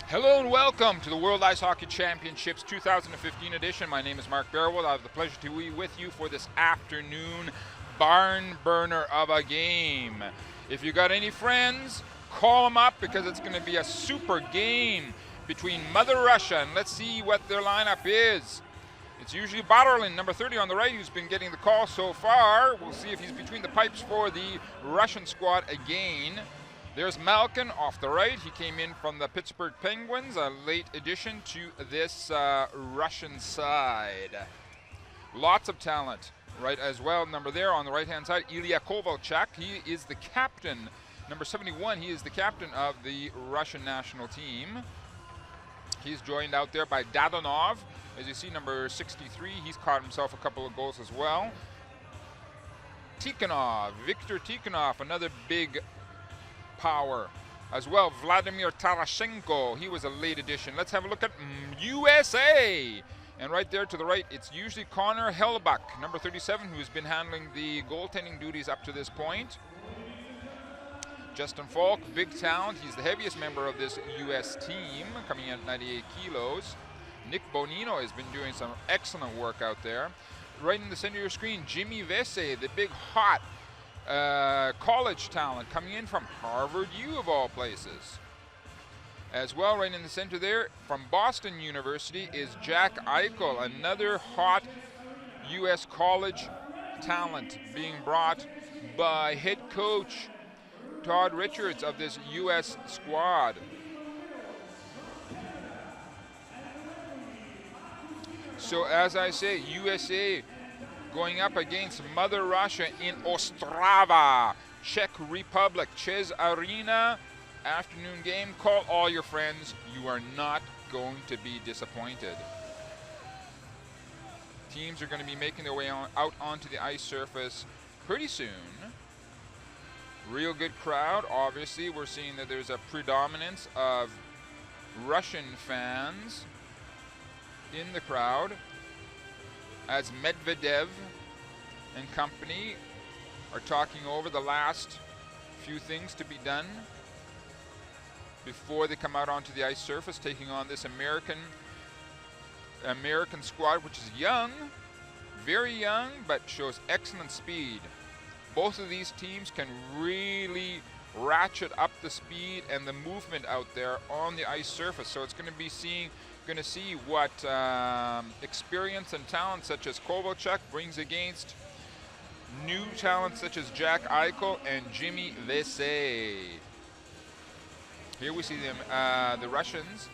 Hello and welcome to the World Ice Hockey Championships 2015 edition. My name is Mark Barrowell. I have the pleasure to be with you for this afternoon barn burner of a game. If you got any friends, call them up because it's going to be a super game between Mother Russia, and let's see what their lineup is. It's usually Barlin, number 30 on the right, who's been getting the call so far. We'll see if he's between the pipes for the Russian squad again. There's Malkin off the right. He came in from the Pittsburgh Penguins, a late addition to this Russian side. Lots of talent, right, as well. Number there on the right-hand side, Ilya Kovalchuk. He is the captain. Number 71, he is the captain of the Russian national team. He's joined out there by Dadonov. As you see, number 63, he's caught himself a couple of goals as well. Tikhonov, Viktor Tikhonov, another big power as well. Vladimir Tarashenko, he was a late addition. Let's have a look at USA. And right there to the right, it's usually Connor Hellbuck, number 37, who's been handling the goaltending duties up to this point. Justin Falk, big talent. He's the heaviest member of this US team, coming in at 98 kilos. Nick Bonino has been doing some excellent work out there. Right in the center of your screen, Jimmy Vesey, the big hot college talent coming in from Harvard U of all places. As well, right in the center there, from Boston University is Jack Eichel, another hot U.S. college talent being brought by head coach Todd Richards of this U.S. squad. So as I say, USA going up against Mother Russia in Ostrava, Czech Republic, Čes Arena. Afternoon game. Call all your friends. You are not going to be disappointed. Teams are going to be making their way out onto the ice surface pretty soon. Real good crowd. Obviously, we're seeing that there's a predominance of Russian fans in the crowd, as Medvedev and company are talking over the last few things to be done before they come out onto the ice surface, taking on this American squad, which is young, very young, but shows excellent speed. Both of these teams can really ratchet up the speed and the movement out there on the ice surface. So it's going to be see what experience and talent such as Kovalchuk brings against new talent such as Jack Eichel and Jimmy Vesey. Here we see them, the Russians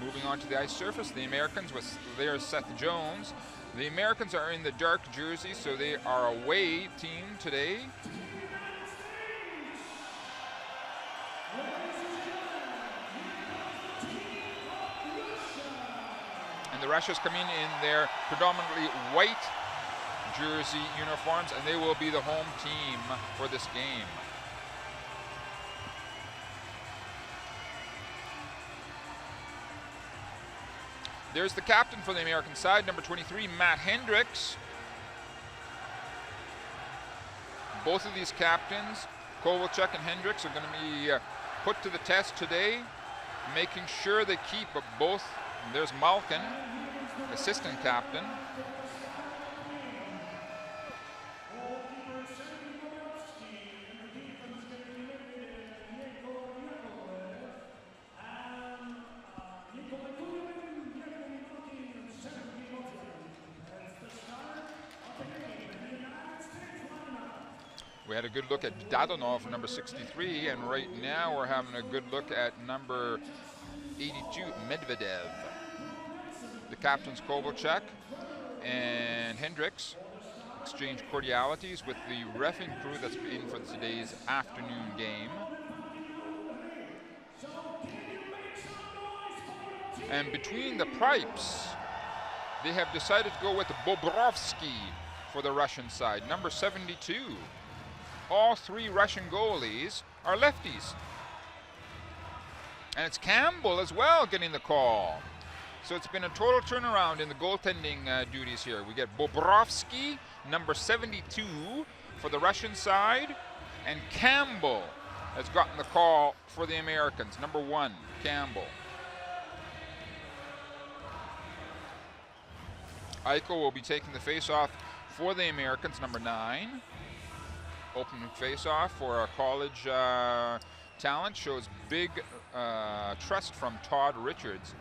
moving onto the ice surface. The Americans, there's Seth Jones. The Americans are in the dark jersey, so they are a away team today. And the Russians come in their predominantly white jersey uniforms, and they will be the home team for this game. There's the captain for the American side, number 23, Matt Hendricks. Both of these captains, Kovalchuk and Hendricks, are going to be put to the test today, making sure they keep both. There's Malkin, assistant captain. We had a good look at Dadonov, number 63, and right now we're having a good look at number 82, Medvedev. The captains Kovalchuk and Hendricks exchange cordialities with the reffing crew that's in for today's afternoon game. And between the pipes, they have decided to go with Bobrovsky for the Russian side, number 72. All three Russian goalies are lefties. And it's Campbell as well getting the call. So it's been a total turnaround in the goaltending duties here. We get Bobrovsky, number 72, for the Russian side, and Campbell has gotten the call for the Americans, number 1, Campbell. Eichel will be taking the face-off for the Americans, number 9. Opening face-off for a college talent. Shows big trust from Todd Richards.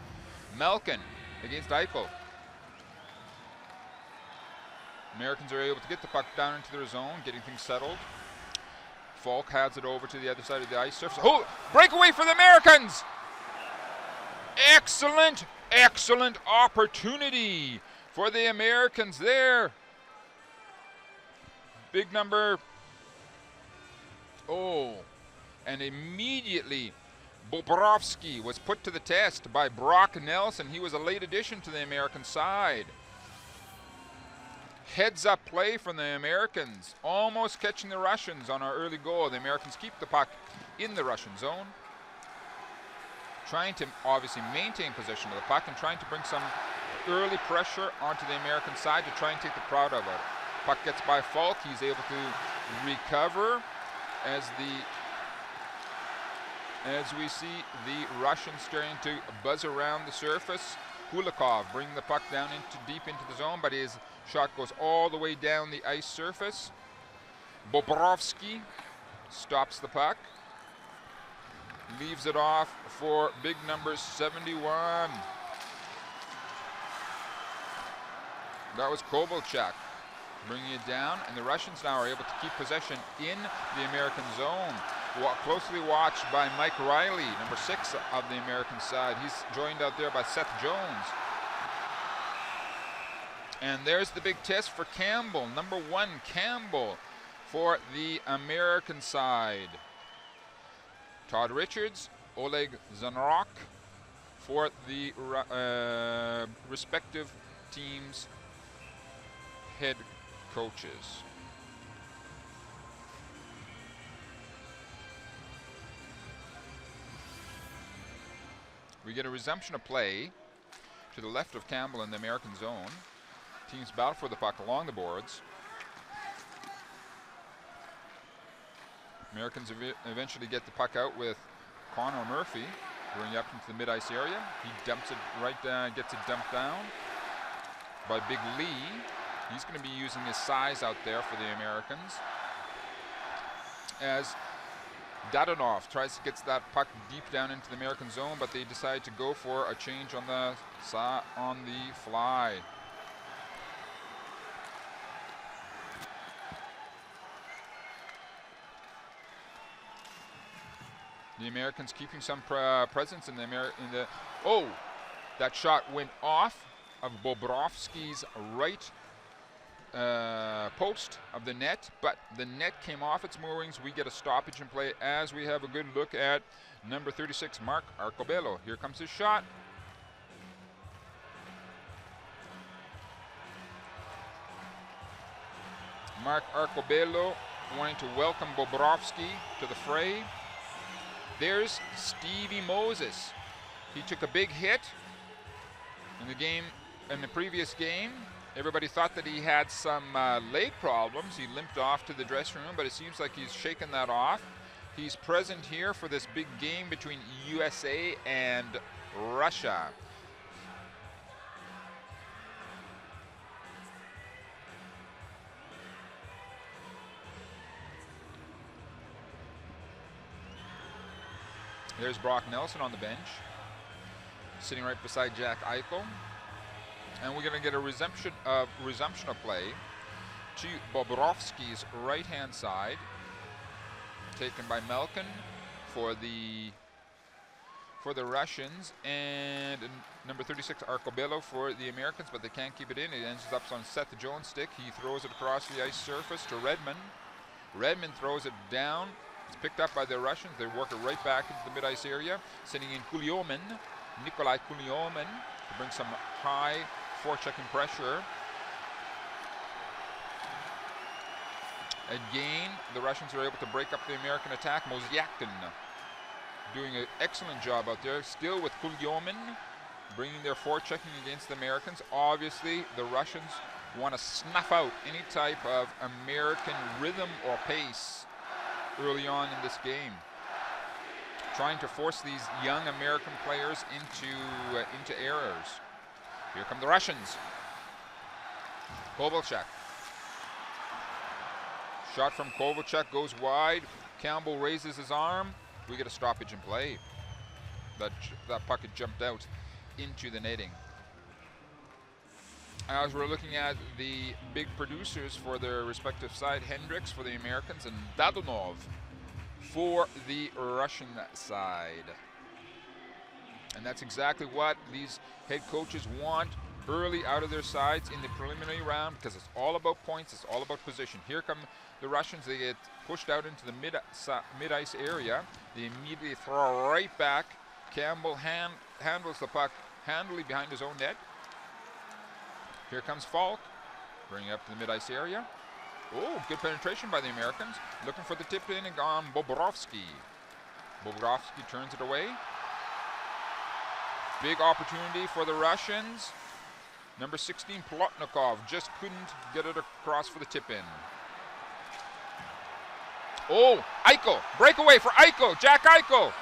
Malkin against Eichel. Americans are able to get the puck down into their zone, getting things settled. Falk has it over to the other side of the ice surface. Oh, breakaway for the Americans! Excellent, excellent opportunity for the Americans there. Big number. Oh, and immediately Bobrovsky was put to the test by Brock Nelson. He was a late addition to the American side. Heads up play from the Americans, almost catching the Russians on our early goal. The Americans keep the puck in the Russian zone, trying to obviously maintain possession of the puck and trying to bring some early pressure onto the American side to try and take the crowd out of it. Puck gets by Falk. He's able to recover as we see the Russians starting to buzz around the surface. Kulikov bringing the puck down deep into the zone, but his shot goes all the way down the ice surface. Bobrovsky stops the puck, leaves it off for big number 71. That was Kovalchuk bringing it down, and the Russians now are able to keep possession in the American zone. Closely watched by Mike Riley, number 6 of the American side. He's joined out there by Seth Jones. And there's the big test for Campbell, number 1 Campbell for the American side. Todd Richards, Oleg Zanarok for the respective teams' head coaches. We get a resumption of play to the left of Campbell in the American zone. Teams battle for the puck along the boards. Americans eventually get the puck out with Connor Murphy, going up into the mid-ice area. He dumps it right down, gets it dumped down by Big Lee. He's going to be using his size out there for the Americans, as Dadonov tries to get that puck deep down into the American zone, but they decide to go for a change on the fly. The Americans keeping some presence in the. Oh, that shot went off of Bobrovsky's right post of the net, but the net came off its moorings. We get a stoppage in play as we have a good look at number 36, Mark Arcobello. Here comes his shot. Mark Arcobello wanting to welcome Bobrovsky to the fray. There's Stevie Moses. He took a big hit in the previous game. Everybody thought that he had some leg problems. He limped off to the dressing room, but it seems like he's shaken that off. He's present here for this big game between USA and Russia. There's Brock Nelson on the bench, sitting right beside Jack Eichel. And we're going to get a resumption of play to Bobrovsky's right-hand side, taken by Malkin for the Russians, and number 36 Arcobello for the Americans, but they can't keep it in. It ends up on Seth Jones' stick. He throws it across the ice surface to Redmond. Redmond throws it down. It's picked up by the Russians. They work it right back into the mid-ice area, sending in Kuliomin, Nikolai Kuliomin, to bring some high forechecking pressure. Again, the Russians are able to break up the American attack. Mozyakin doing an excellent job out there, still with Kuliomin, bringing their forechecking against the Americans. Obviously, the Russians want to snuff out any type of American rhythm or pace early on in this game, trying to force these young American players into errors. Here come the Russians. Kovalchuk. Shot from Kovalchuk goes wide. Campbell raises his arm. We get a stoppage in play. That puck had jumped out into the netting. As we're looking at the big producers for their respective side, Hendricks for the Americans and Dadonov for the Russian side. And that's exactly what these head coaches want early out of their sides in the preliminary round, because it's all about points, it's all about position. Here come the Russians. They get pushed out into the mid-ice area. They immediately throw right back. Campbell handles the puck handily behind his own net. Here comes Falk, bringing it up to the mid-ice area. Oh, good penetration by the Americans. Looking for the tip in on Bobrovsky. Bobrovsky turns it away. Big opportunity for the Russians. Number 16, Plotnikov, just couldn't get it across for the tip-in. Oh, Eichel, breakaway for Eichel, Jack Eichel.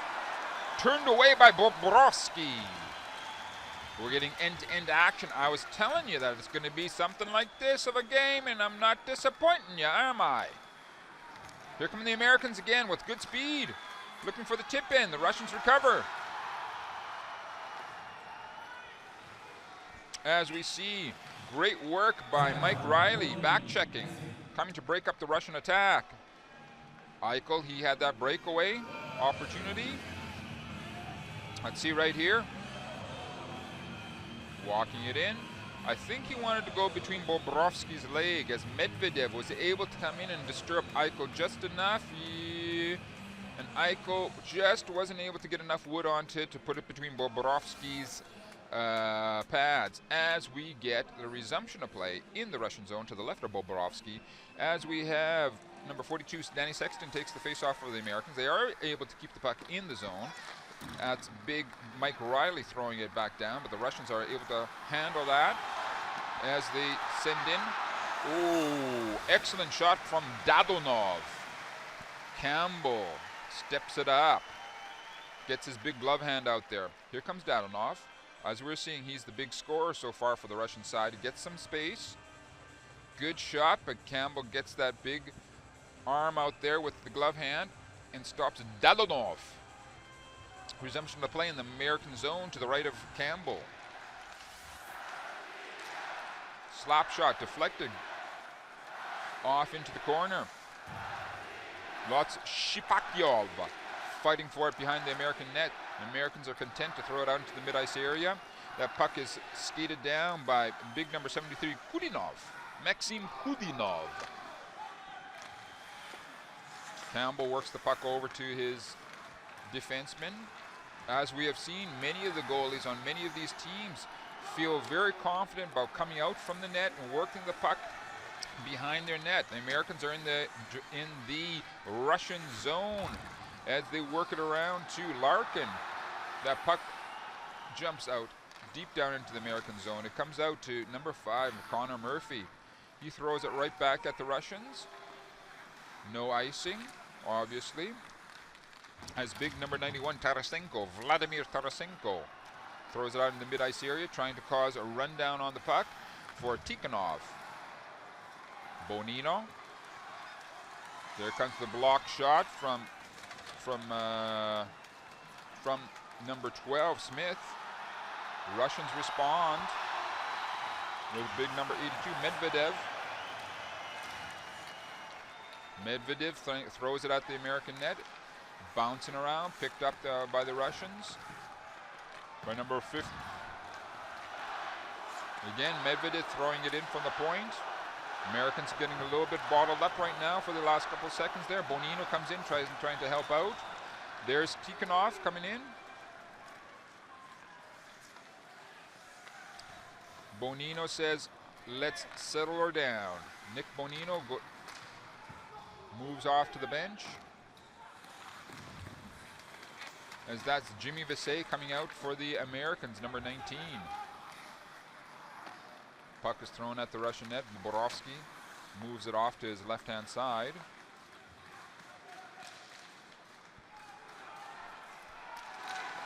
Turned away by Bobrovsky. We're getting end-to-end action. I was telling you that it's going to be something like this of a game, and I'm not disappointing you, am I? Here come the Americans again with good speed. Looking for the tip-in. The Russians recover. As we see, great work by Mike Riley, back-checking, coming to break up the Russian attack. Eichel, he had that breakaway opportunity. Let's see right here. Walking it in. I think he wanted to go between Bobrovsky's leg as Medvedev was able to come in and disturb Eichel just enough. And Eichel just wasn't able to get enough wood onto it to put it between Bobrovsky's pads, as we get the resumption of play in the Russian zone to the left of Bobrovsky, as we have number 42, Danny Sexton, takes the face-off for the Americans. They are able to keep the puck in the zone. That's big Mike Riley throwing it back down, but the Russians are able to handle that as they send in. Oh, excellent shot from Dadonov. Campbell steps it up, gets his big glove hand out there. Here comes Dadonov. As we're seeing, he's the big scorer so far for the Russian side. He gets some space. Good shot, but Campbell gets that big arm out there with the glove hand and stops Dadonov. Resumption of play in the American zone to the right of Campbell. Slap shot deflected off into the corner. Lots Shipakyov fighting for it behind the American net. The Americans are content to throw it out into the mid-ice area. That puck is skated down by big number 73, Kudinov. Maxim Kudinov. Campbell works the puck over to his defenseman. As we have seen, many of the goalies on many of these teams feel very confident about coming out from the net and working the puck behind their net. The Americans are in the Russian zone as they work it around to Larkin. That puck jumps out deep down into the American zone. It comes out to number 5, Connor Murphy. He throws it right back at the Russians. No icing, obviously. As big number 91, Tarasenko, Vladimir Tarasenko, throws it out in the mid-ice area, trying to cause a rundown on the puck for Tikhonov. Bonino. There comes the block shot from number 12, Smith. Russians respond with big number 82, Medvedev. Medvedev throws it at the American net. Bouncing around, picked up by the Russians. By number 50. Again, Medvedev throwing it in from the point. Americans getting a little bit bottled up right now for the last couple of seconds there. Bonino comes in, trying to help out. There's Tikhonov coming in. Bonino says, let's settle her down. Nick Bonino moves off to the bench. As that's Jimmy Vesey coming out for the Americans, number 19. Puck is thrown at the Russian net. Borovsky moves it off to his left-hand side.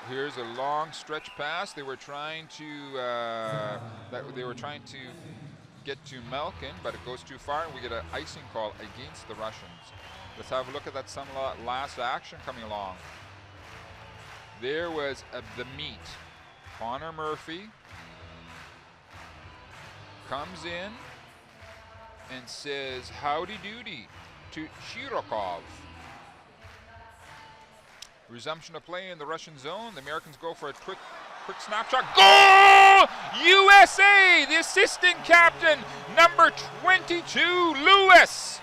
Here's a long stretch pass. They were trying to get to Malkin, but it goes too far, and we get an icing call against the Russians. Let's have a look at that some last action coming along. There was the meet. Connor Murphy comes in and says howdy doody to Chirokov. Resumption of play in the Russian zone. The Americans go for a quick snapshot. Goal! USA! The assistant captain, number 22, Lewis.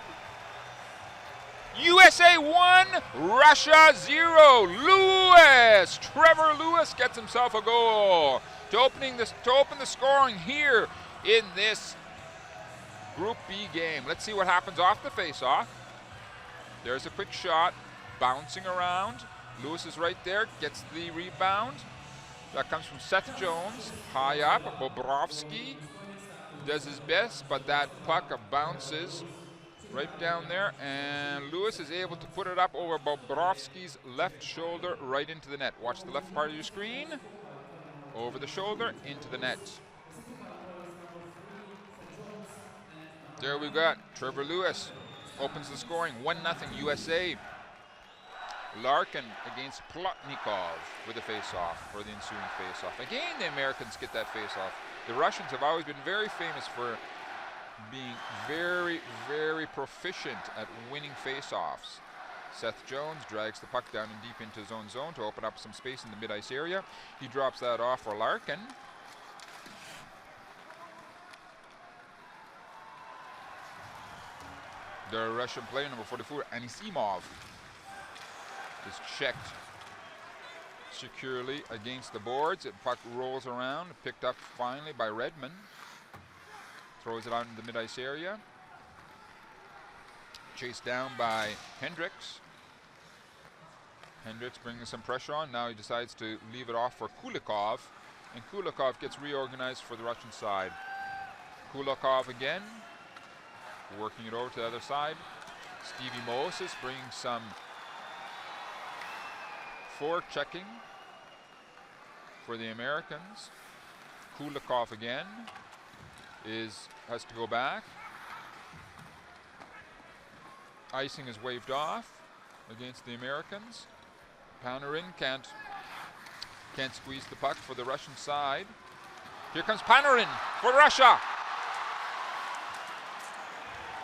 USA 1, Russia 0. Lewis! Trevor Lewis gets himself a goal to open the scoring here in this Group B game. Let's see what happens off the face-off. There's a quick shot, bouncing around. Lewis is right there, gets the rebound. That comes from Seth Jones, high up. Bobrovsky does his best, but that puck bounces right down there, and Lewis is able to put it up over Bobrovsky's left shoulder right into the net. Watch the left part of your screen. Over the shoulder, into the net. There we got Trevor Lewis opens the scoring, 1-0 USA. Larkin against Plotnikov with a face-off, for the ensuing face-off. Again, the Americans get that face-off. The Russians have always been very famous for being very, very proficient at winning face-offs. Seth Jones drags the puck down and deep into his own zone to open up some space in the mid-ice area. He drops that off for Larkin. The Russian player, number 44, Anisimov, is checked securely against the boards. The puck rolls around, picked up finally by Redmond. Throws it out in the mid-ice area. Chased down by Hendricks. Hendricks bringing some pressure on. Now he decides to leave it off for Kulikov. And Kulikov gets reorganized for the Russian side. Kulikov again, working it over to the other side. Stevie Moses bringing some forechecking for the Americans. Kulikov again has to go back. Icing is waved off against the Americans. Panarin can't squeeze the puck for the Russian side. Here comes Panarin for Russia.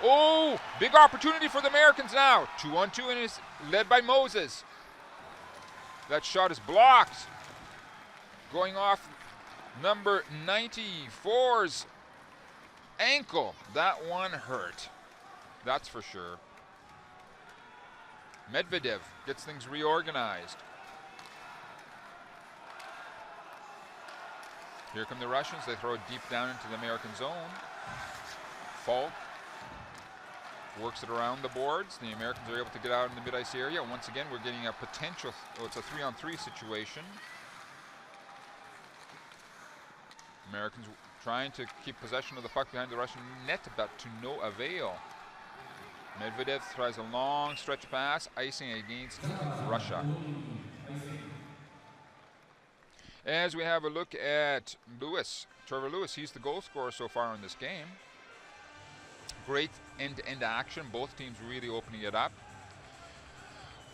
Oh, big opportunity for the Americans now. 2-on-2 and is led by Moses. That shot is blocked. Going off number 94's ankle. That one hurt. That's for sure. Medvedev gets things reorganized. Here come the Russians. They throw it deep down into the American zone. Falk works it around the boards. The Americans are able to get out in the mid-ice area. Once again, we're getting a potential, it's a 3-on-3 situation. Americans trying to keep possession of the puck behind the Russian net, but to no avail. Medvedev tries a long stretch pass, icing against Russia. As we have a look at Lewis, Trevor Lewis, he's the goal scorer so far in this game. Great end-to-end action, both teams really opening it up.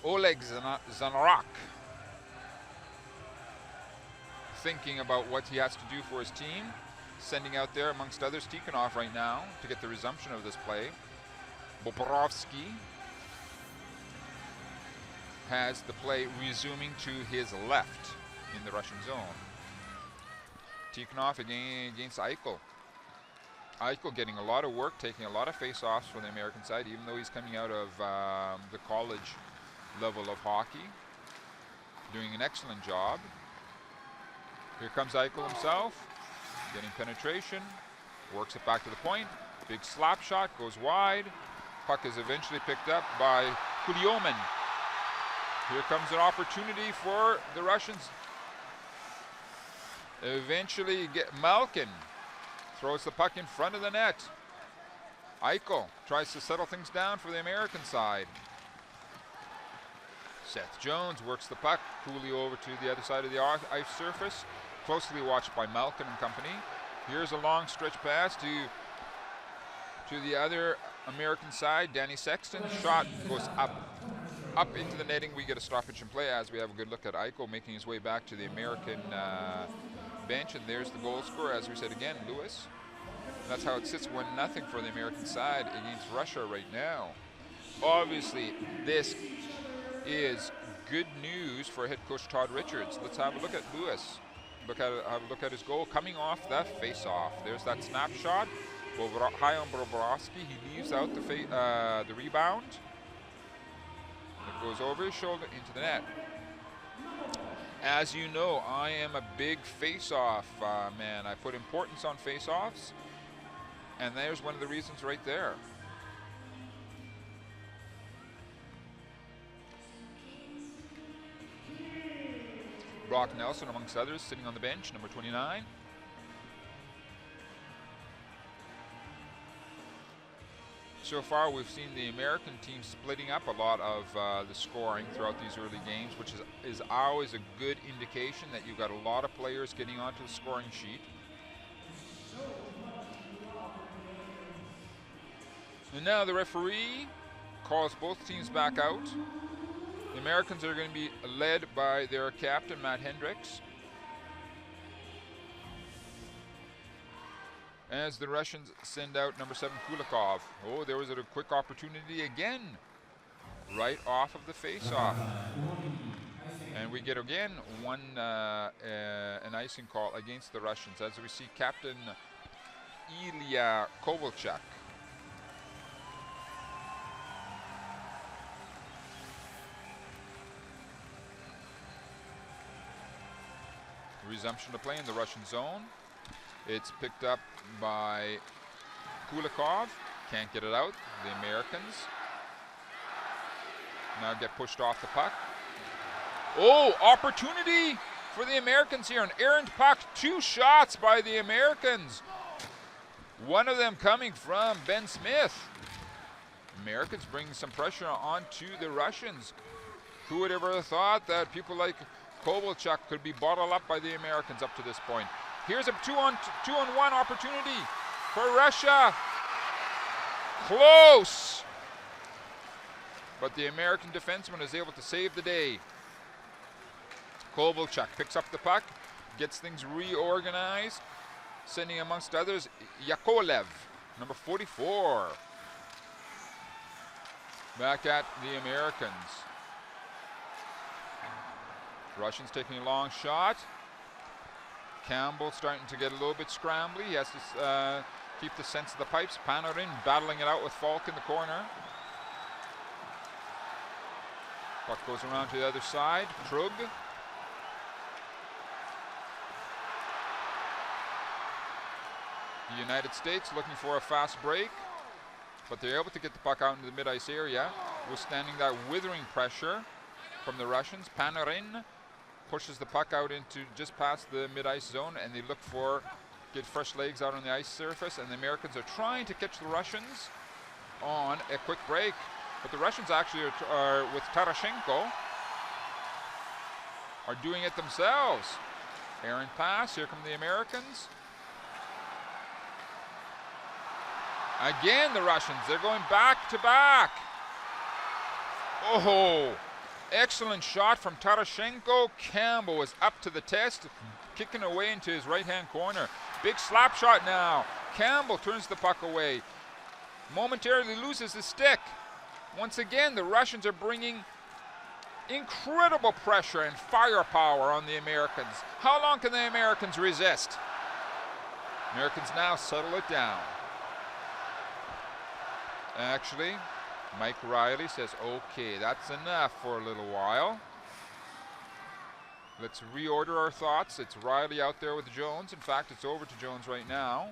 Oleg Zanarak thinking about what he has to do for his team, sending out there amongst others Tikhonov right now to get the resumption of this play. Bobrovsky has the play resuming to his left in the Russian zone. Tikhonov again against Eichel. Eichel getting a lot of work, taking a lot of face-offs for the American side, even though he's coming out of the college level of hockey. Doing an excellent job. Here comes Eichel himself, getting penetration, works it back to the point. Big slap shot, goes wide. Puck is eventually picked up by Kuliomin. Here comes an opportunity for the Russians. Eventually get Malkin. Throws the puck in front of the net. Eichel tries to settle things down for the American side. Seth Jones works the puck coolly over to the other side of the ice surface. Closely watched by Malkin and company. Here's a long stretch pass to To the other American side, Danny Sexton's shot goes up into the netting. We get a stoppage in play as we have a good look at Eichel making his way back to the American bench, and there's the goal scorer. As we said again, Lewis. That's how it sits, 1-0 for the American side against Russia right now. Obviously, this is good news for head coach Todd Richards. Let's have a look at Lewis. Have a look at his goal coming off the face-off. There's that snapshot. High on Bobrovsky. He leaves out the rebound. It goes over his shoulder into the net. As you know, I am a big face-off man. I put importance on face-offs, and there's one of the reasons right there. Brock Nelson, amongst others, sitting on the bench, number 29. So far, we've seen the American team splitting up a lot of the scoring throughout these early games, which is always a good indication that you've got a lot of players getting onto the scoring sheet. And now the referee calls both teams back out. The Americans are going to be led by their captain, Matt Hendricks, as the Russians send out number 7, Kulikov. Oh, there was a quick opportunity again, right off of the face-off. And we get again an icing call against the Russians as we see Captain Ilya Kovalchuk. Resumption of play in the Russian zone. It's picked up by Kulikov. Can't get it out. The Americans now get pushed off the puck. Oh, opportunity for the Americans here. An errant puck. 2 shots by the Americans. One of them coming from Ben Smith. Americans bringing some pressure onto the Russians. Who would ever have thought that people like Kovalchuk could be bottled up by the Americans up to this point? Here's a 2-on-1 opportunity for Russia. Close. But the American defenseman is able to save the day. Kovalchuk picks up the puck, gets things reorganized, sending amongst others Yakolev, number 44. Back at the Americans. Russians taking a long shot. Campbell starting to get a little bit scrambly. He has to keep the sense of the pipes. Panarin battling it out with Falk in the corner. Puck goes around to the other side. Krug. The United States looking for a fast break, but they're able to get the puck out into the mid-ice area, withstanding that withering pressure from the Russians. Panarin pushes the puck out into just past the mid-ice zone, and they look for get fresh legs out on the ice surface, and the Americans are trying to catch the Russians on a quick break. But the Russians actually are with Tarashenko, are doing it themselves. Errant pass, here come the Americans. Again, the Russians, they're going back to back. Oh, excellent shot from Tarashenko. Campbell is up to the test, kicking away into his right-hand corner. Big slap shot now. Campbell turns the puck away. Momentarily loses his stick. Once again, the Russians are bringing incredible pressure and firepower on the Americans. How long can the Americans resist? Americans now settle it down. Actually, Mike Riley says, okay, that's enough for a little while. Let's reorder our thoughts. It's Riley out there with Jones. In fact, it's over to Jones right now.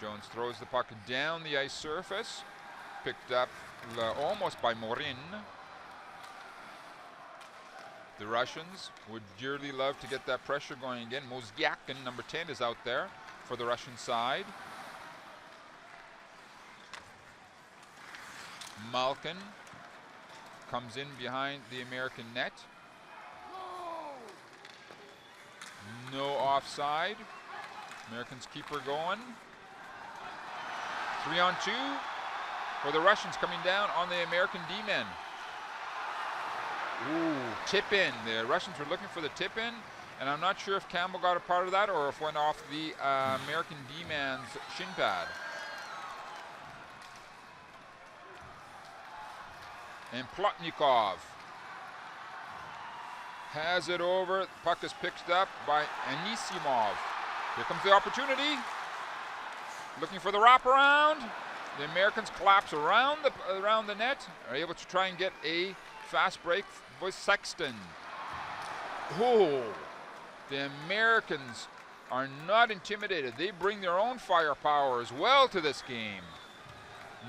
Jones throws the puck down the ice surface. Picked up almost by Morin. The Russians would dearly love to get that pressure going again. Mozyakin, number 10, is out there for the Russian side. Malkin comes in behind the American net. No offside. Americans keep her going. 3-on-2 for the Russians coming down on the American D-men. Ooh, tip in. The Russians were looking for the tip in, and I'm not sure if Campbell got a part of that or if went off the American D-man's shin pad. And Plotnikov has it over. The puck is picked up by Anisimov. Here comes the opportunity. Looking for the wraparound. The Americans collapse around the net. Are able to try and get a fast break with Sexton. Oh, the Americans are not intimidated. They bring their own firepower as well to this game.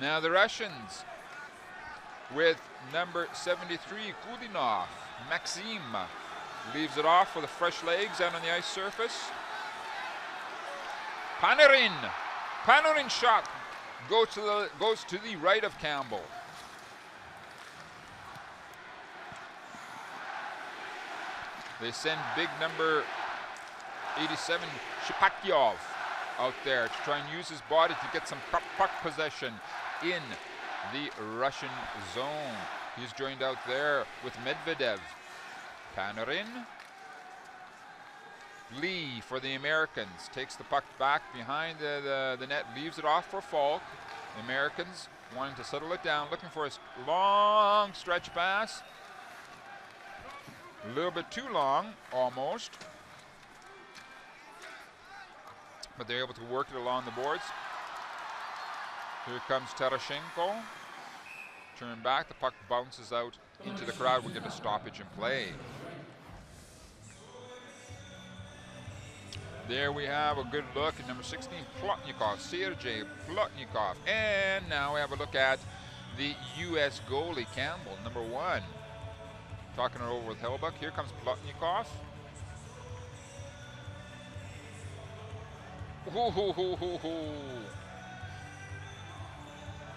Now the Russians with number 73, Kudinov. Maxim leaves it off for the fresh legs out on the ice surface. Panarin shot goes to the right of Campbell. They send big number 87, Shipakyov, out there to try and use his body to get some puck possession in the Russian zone. He's joined out there with Medvedev. Panarin. Lee for the Americans takes the puck back behind the net, leaves it off for Falk. The Americans wanting to settle it down, looking for a long stretch pass. A little bit too long, almost. But they're able to work it along the boards. Here comes Tarashenko. Turn back, the puck bounces out into the crowd. We get a stoppage in play. There we have a good look at number 16, Plotnikov, Sergei Plotnikov. And now we have a look at the U.S. goalie, Campbell, number 1. Talking it over with Hellbuck. Here comes Plotnikov.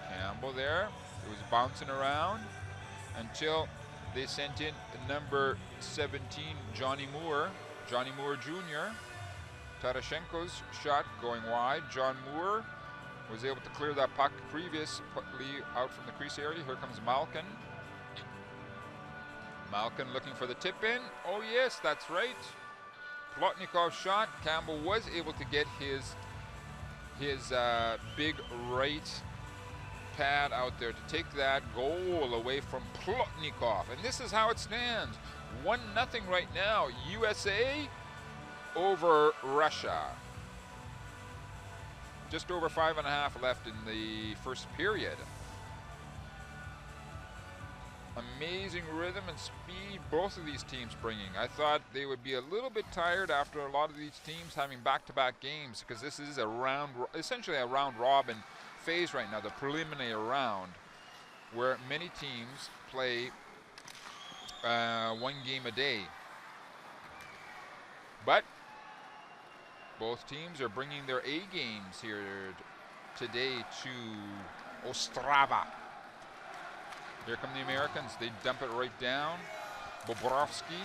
Campbell there. It was bouncing around until they sent in number 17, Johnny Moore Jr. Tarashenko's shot going wide. John Moore was able to clear that puck previously out from the crease area. Here comes Malkin. Malkin looking for the tip in. Oh yes, that's right. Plotnikov's shot. Campbell was able to get his big right pad out there to take that goal away from Plotnikov. And this is how it stands. 1-0 right now. USA over Russia. Just over 5.5 left in the first period. Amazing rhythm and speed both of these teams bringing. I thought they would be a little bit tired after a lot of these teams having back-to-back games, because this is essentially a round robin phase right now, the preliminary round, where many teams play 1 game a day. But both teams are bringing their A games here today to Ostrava. Here come the Americans. They dump it right down. Bobrovsky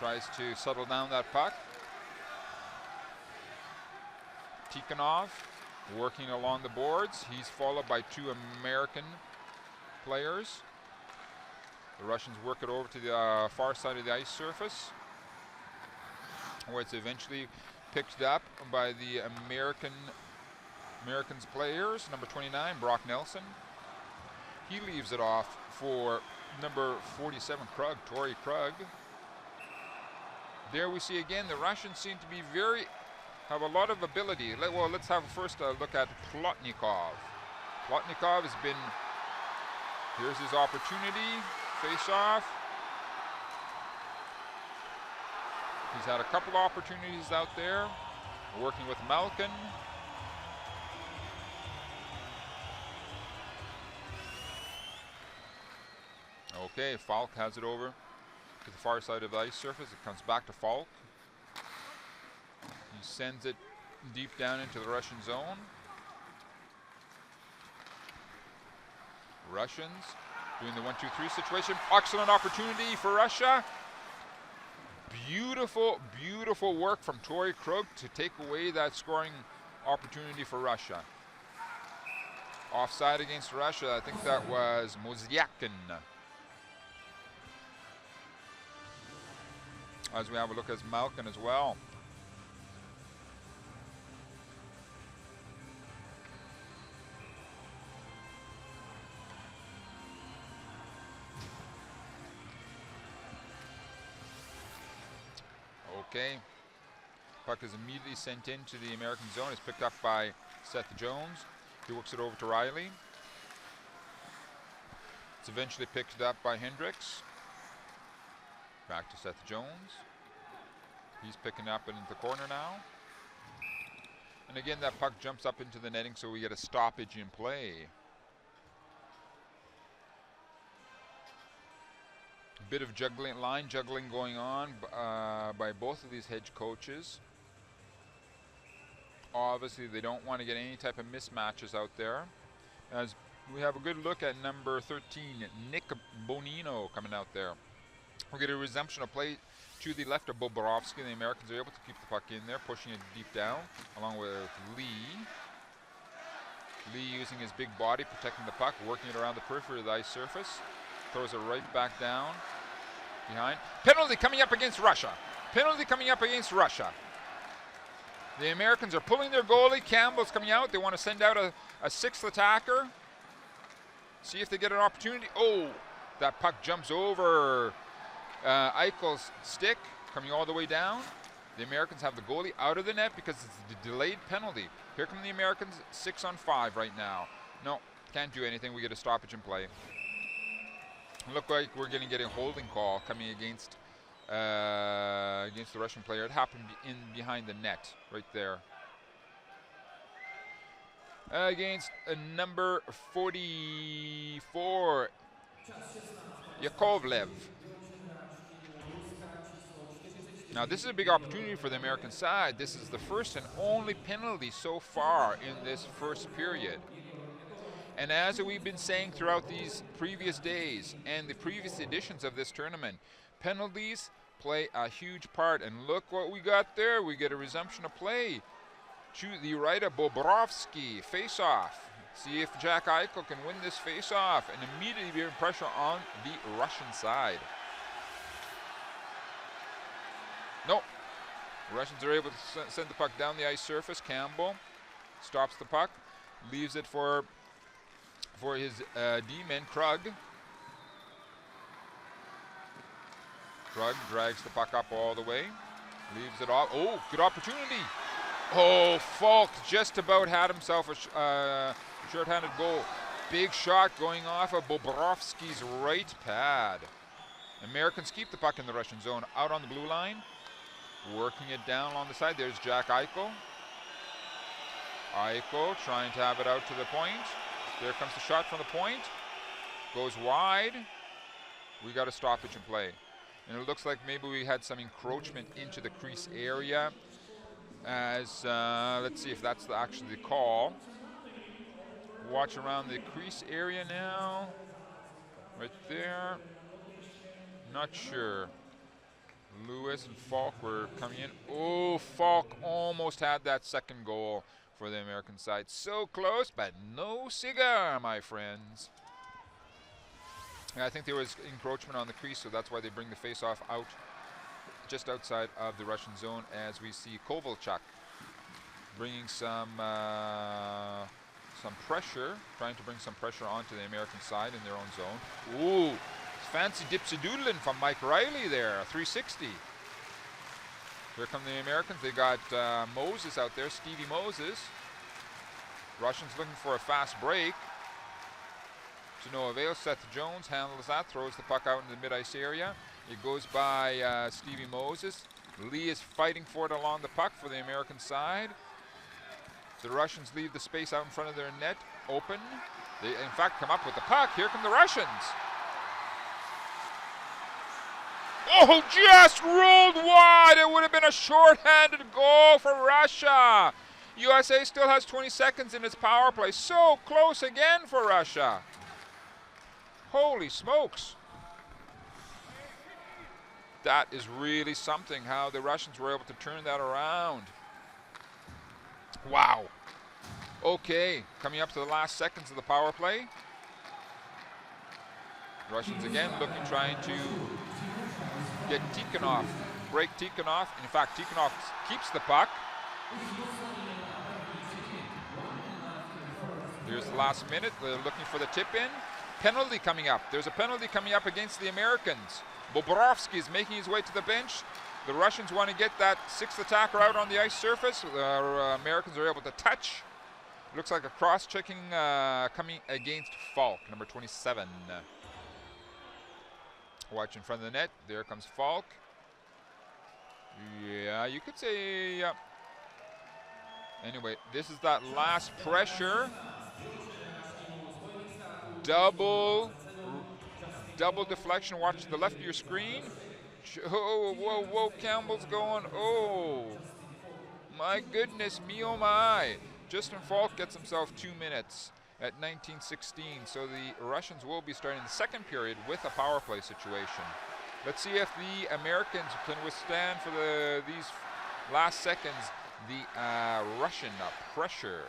tries to settle down that puck. Tikhonov working along the boards. He's followed by 2 American players. The Russians work it over to the far side of the ice surface, where it's eventually picked up by the Americans players. Number 29, Brock Nelson. He leaves it off for number 47, Krug, Torrey Krug. There we see again the Russians seem to be have a lot of ability. Well, let's have first a look at Plotnikov. Plotnikov has been, here's his opportunity, face off. He's had a couple opportunities out there, working with Malkin. Okay, Falk has it over to the far side of the ice surface. It comes back to Falk. He sends it deep down into the Russian zone. Russians doing the 1-2-3 situation. Excellent opportunity for Russia. Beautiful, beautiful work from Torrey Krug to take away that scoring opportunity for Russia. Offside against Russia. I think that was Mozyakin. As we have a look at Malkin as well. Okay. Puck is immediately sent into the American zone. It's picked up by Seth Jones. He works it over to Riley. It's eventually picked up by Hendricks. Back to Seth Jones. He's picking up into the corner now. And again, that puck jumps up into the netting, so we get a stoppage in play. A bit of line juggling going on by both of these head coaches. Obviously, they don't want to get any type of mismatches out there. As we have a good look at number 13, Nick Bonino, coming out there. We get a resumption of play to the left of Bobrovsky. The Americans are able to keep the puck in there, pushing it deep down, along with Lee. Lee using his big body, protecting the puck, working it around the periphery of the ice surface. Throws it right back down, behind. Penalty coming up against Russia. Penalty coming up against Russia. The Americans are pulling their goalie. Campbell's coming out. They want to send out a sixth attacker. See if they get an opportunity. Oh, that puck jumps over Eichel's stick, coming all the way down. The Americans have the goalie out of the net because it's the delayed penalty. Here come the Americans, 6-on-5 right now. No, can't do anything. We get a stoppage in play. Look like we're going to get a holding call coming against the Russian player. It happened in behind the net, right there. Against number 44, Yakovlev. Now this is a big opportunity for the American side. This is the first and only penalty so far in this first period. And as we've been saying throughout these previous days and the previous editions of this tournament, penalties play a huge part. And look what we got there. We get a resumption of play to the right of Bobrovsky. Face-off. See if Jack Eichel can win this face-off and immediately be in pressure on the Russian side. Nope. The Russians are able to send the puck down the ice surface. Campbell stops the puck, leaves it for his D-man, Krug. Krug drags the puck up all the way, leaves it off. Oh, good opportunity. Oh, Falk just about had himself a short-handed goal. Big shot going off of Bobrovsky's right pad. Americans keep the puck in the Russian zone, out on the blue line, working it down on the side. There's Jack Eichel. Eichel trying to have it out to the point. There comes the shot from the point. Goes wide. We got a stoppage in play. And it looks like maybe we had some encroachment into the crease area. As let's see if that's actually the call. Watch around the crease area now. Right there. Not sure. Lewis and Falk were coming in. Oh, Falk almost had that second goal for the American side. So close, but no cigar, my friends. And I think there was encroachment on the crease, so that's why they bring the face-off out just outside of the Russian zone, as we see Kovalchuk bringing some pressure, trying to bring some pressure onto the American side in their own zone. Ooh, fancy dipsy-doodling from Mike Riley there, a 360. Here come the Americans. They got Moses out there, Stevie Moses. Russians looking for a fast break. To no avail. Seth Jones handles that, throws the puck out into the mid-ice area. It goes by Stevie Moses. Lee is fighting for it along the puck for the American side. The Russians leave the space out in front of their net open. They, in fact, come up with the puck. Here come the Russians. Oh, just rolled wide. It would have been a short-handed goal for Russia. USA still has 20 seconds in its power play. So close again for Russia. Holy smokes. That is really something, how the Russians were able to turn that around. Wow. Okay, coming up to the last seconds of the power play. Russians again looking, trying to get Tikhonov, break Tikhonov. In fact, Tikhonov keeps the puck. Here's the last minute. They're looking for the tip-in. Penalty coming up. There's a penalty coming up against the Americans. Bobrovsky is making his way to the bench. The Russians want to get that sixth attacker out on the ice surface. The Americans are able to touch. Looks like a cross-checking coming against Falk, number 27. Watch in front of the net. There comes Falk. Yeah, you could say... Anyway, this is that last pressure. Double deflection. Watch to the left of your screen. Oh, whoa, whoa, Campbell's going. Oh, my goodness me, oh my. Justin Falk gets himself 2 minutes at 19:16. So the Russians will be starting the second period with a power play situation. Let's see if the Americans can withstand for these last seconds the Russian pressure.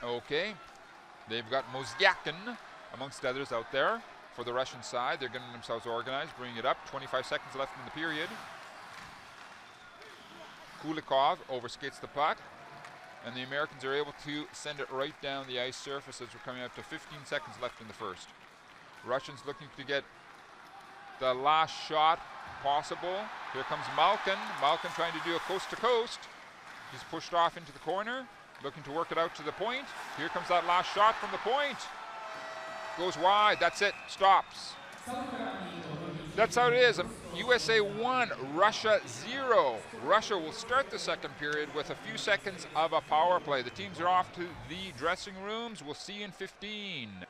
Okay, they've got Mozyakin amongst others out there for the Russian side. They're getting themselves organized, bringing it up. 25 seconds left in the period. Kulikov overskates the puck, and the Americans are able to send it right down the ice surface as we're coming up to 15 seconds left in the first. Russians looking to get the last shot possible. Here comes Malkin. Malkin trying to do a coast-to-coast. He's pushed off into the corner, looking to work it out to the point. Here comes that last shot from the point. Goes wide. That's it. Stops. That's how it is. USA 1, Russia 0. Russia will start the second period with a few seconds of a power play. The teams are off to the dressing rooms. We'll see you in 15.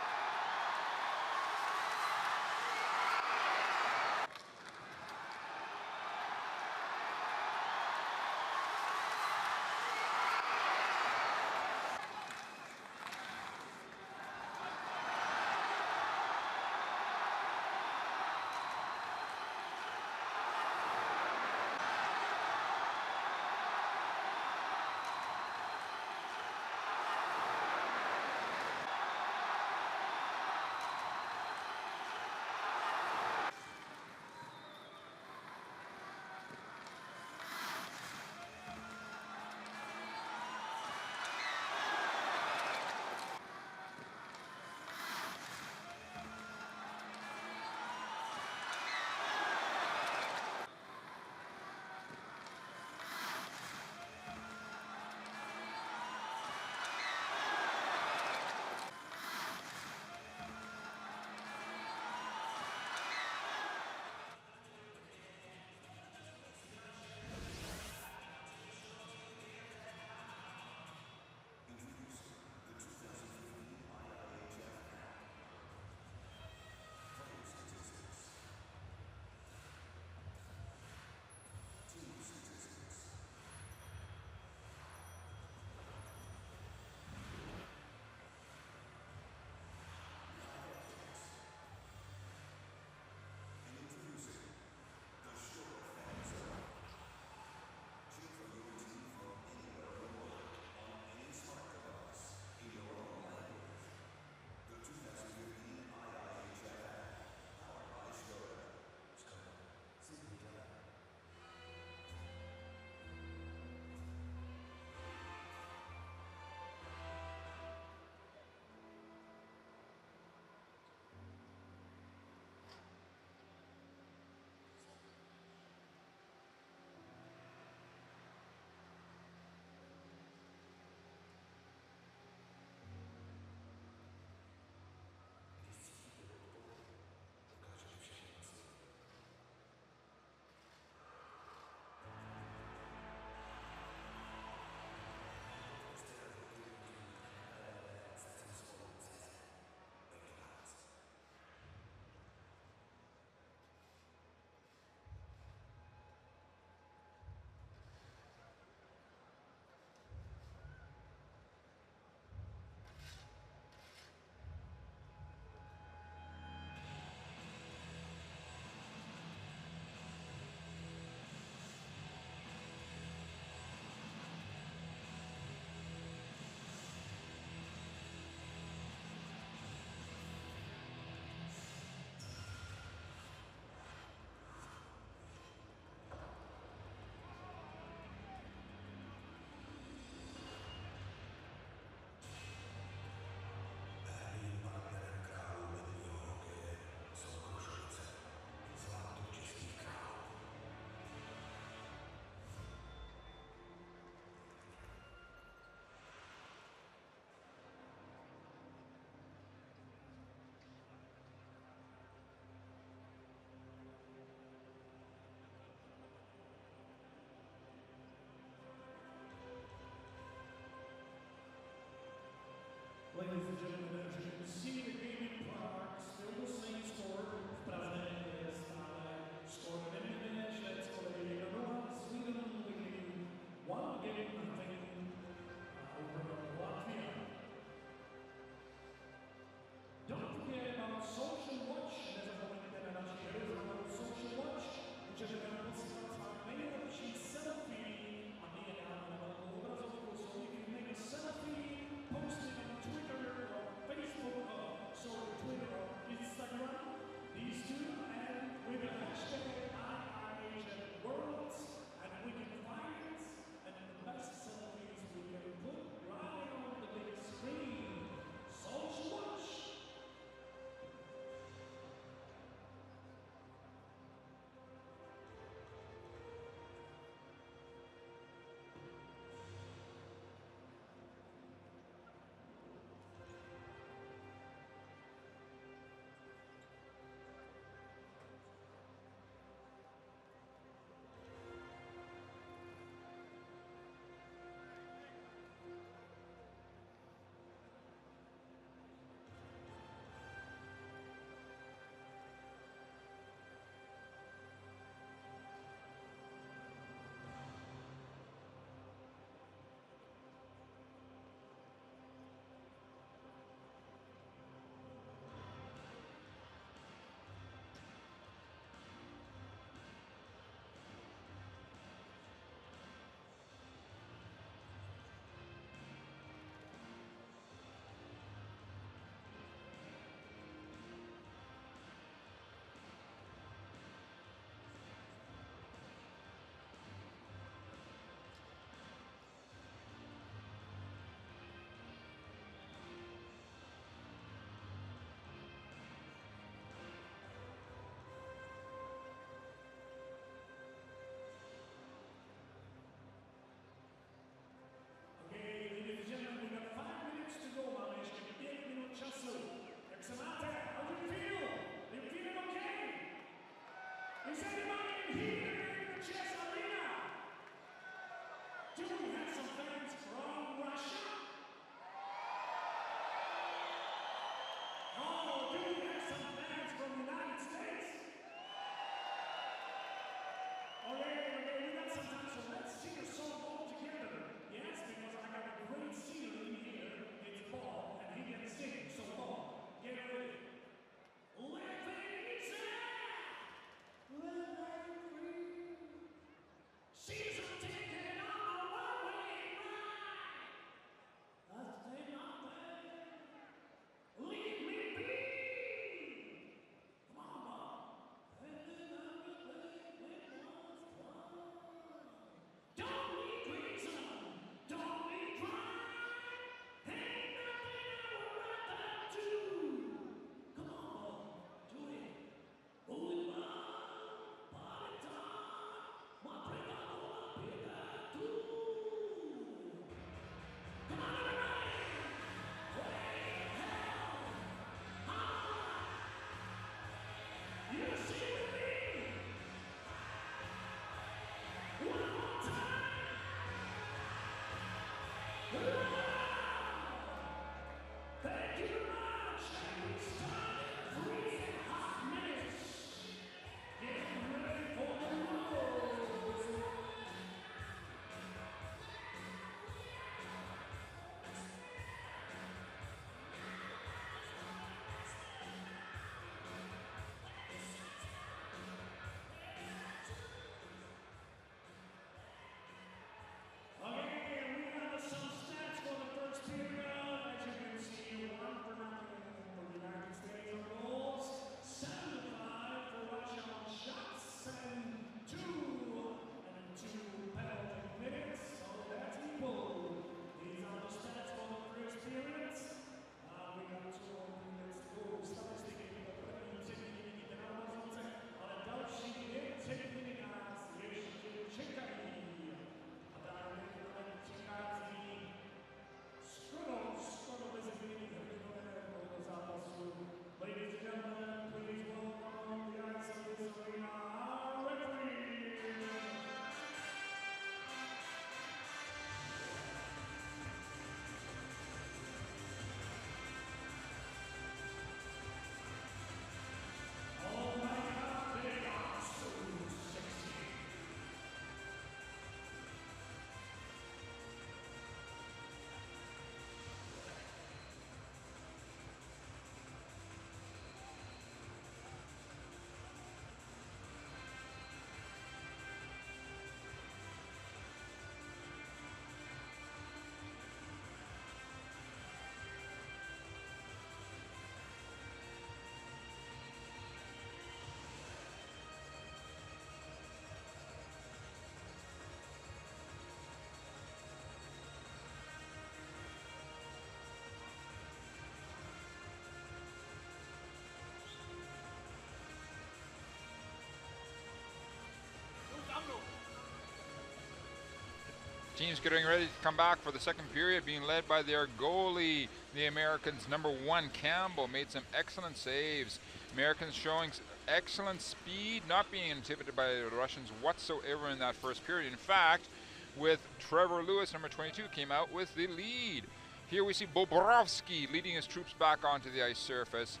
Teams getting ready to come back for the second period, being led by their goalie. The Americans' #1, Campbell, made some excellent saves. Americans showing excellent speed, not being intimidated by the Russians whatsoever in that first period. In fact, with Trevor Lewis, #22, came out with the lead. Here we see Bobrovsky leading his troops back onto the ice surface,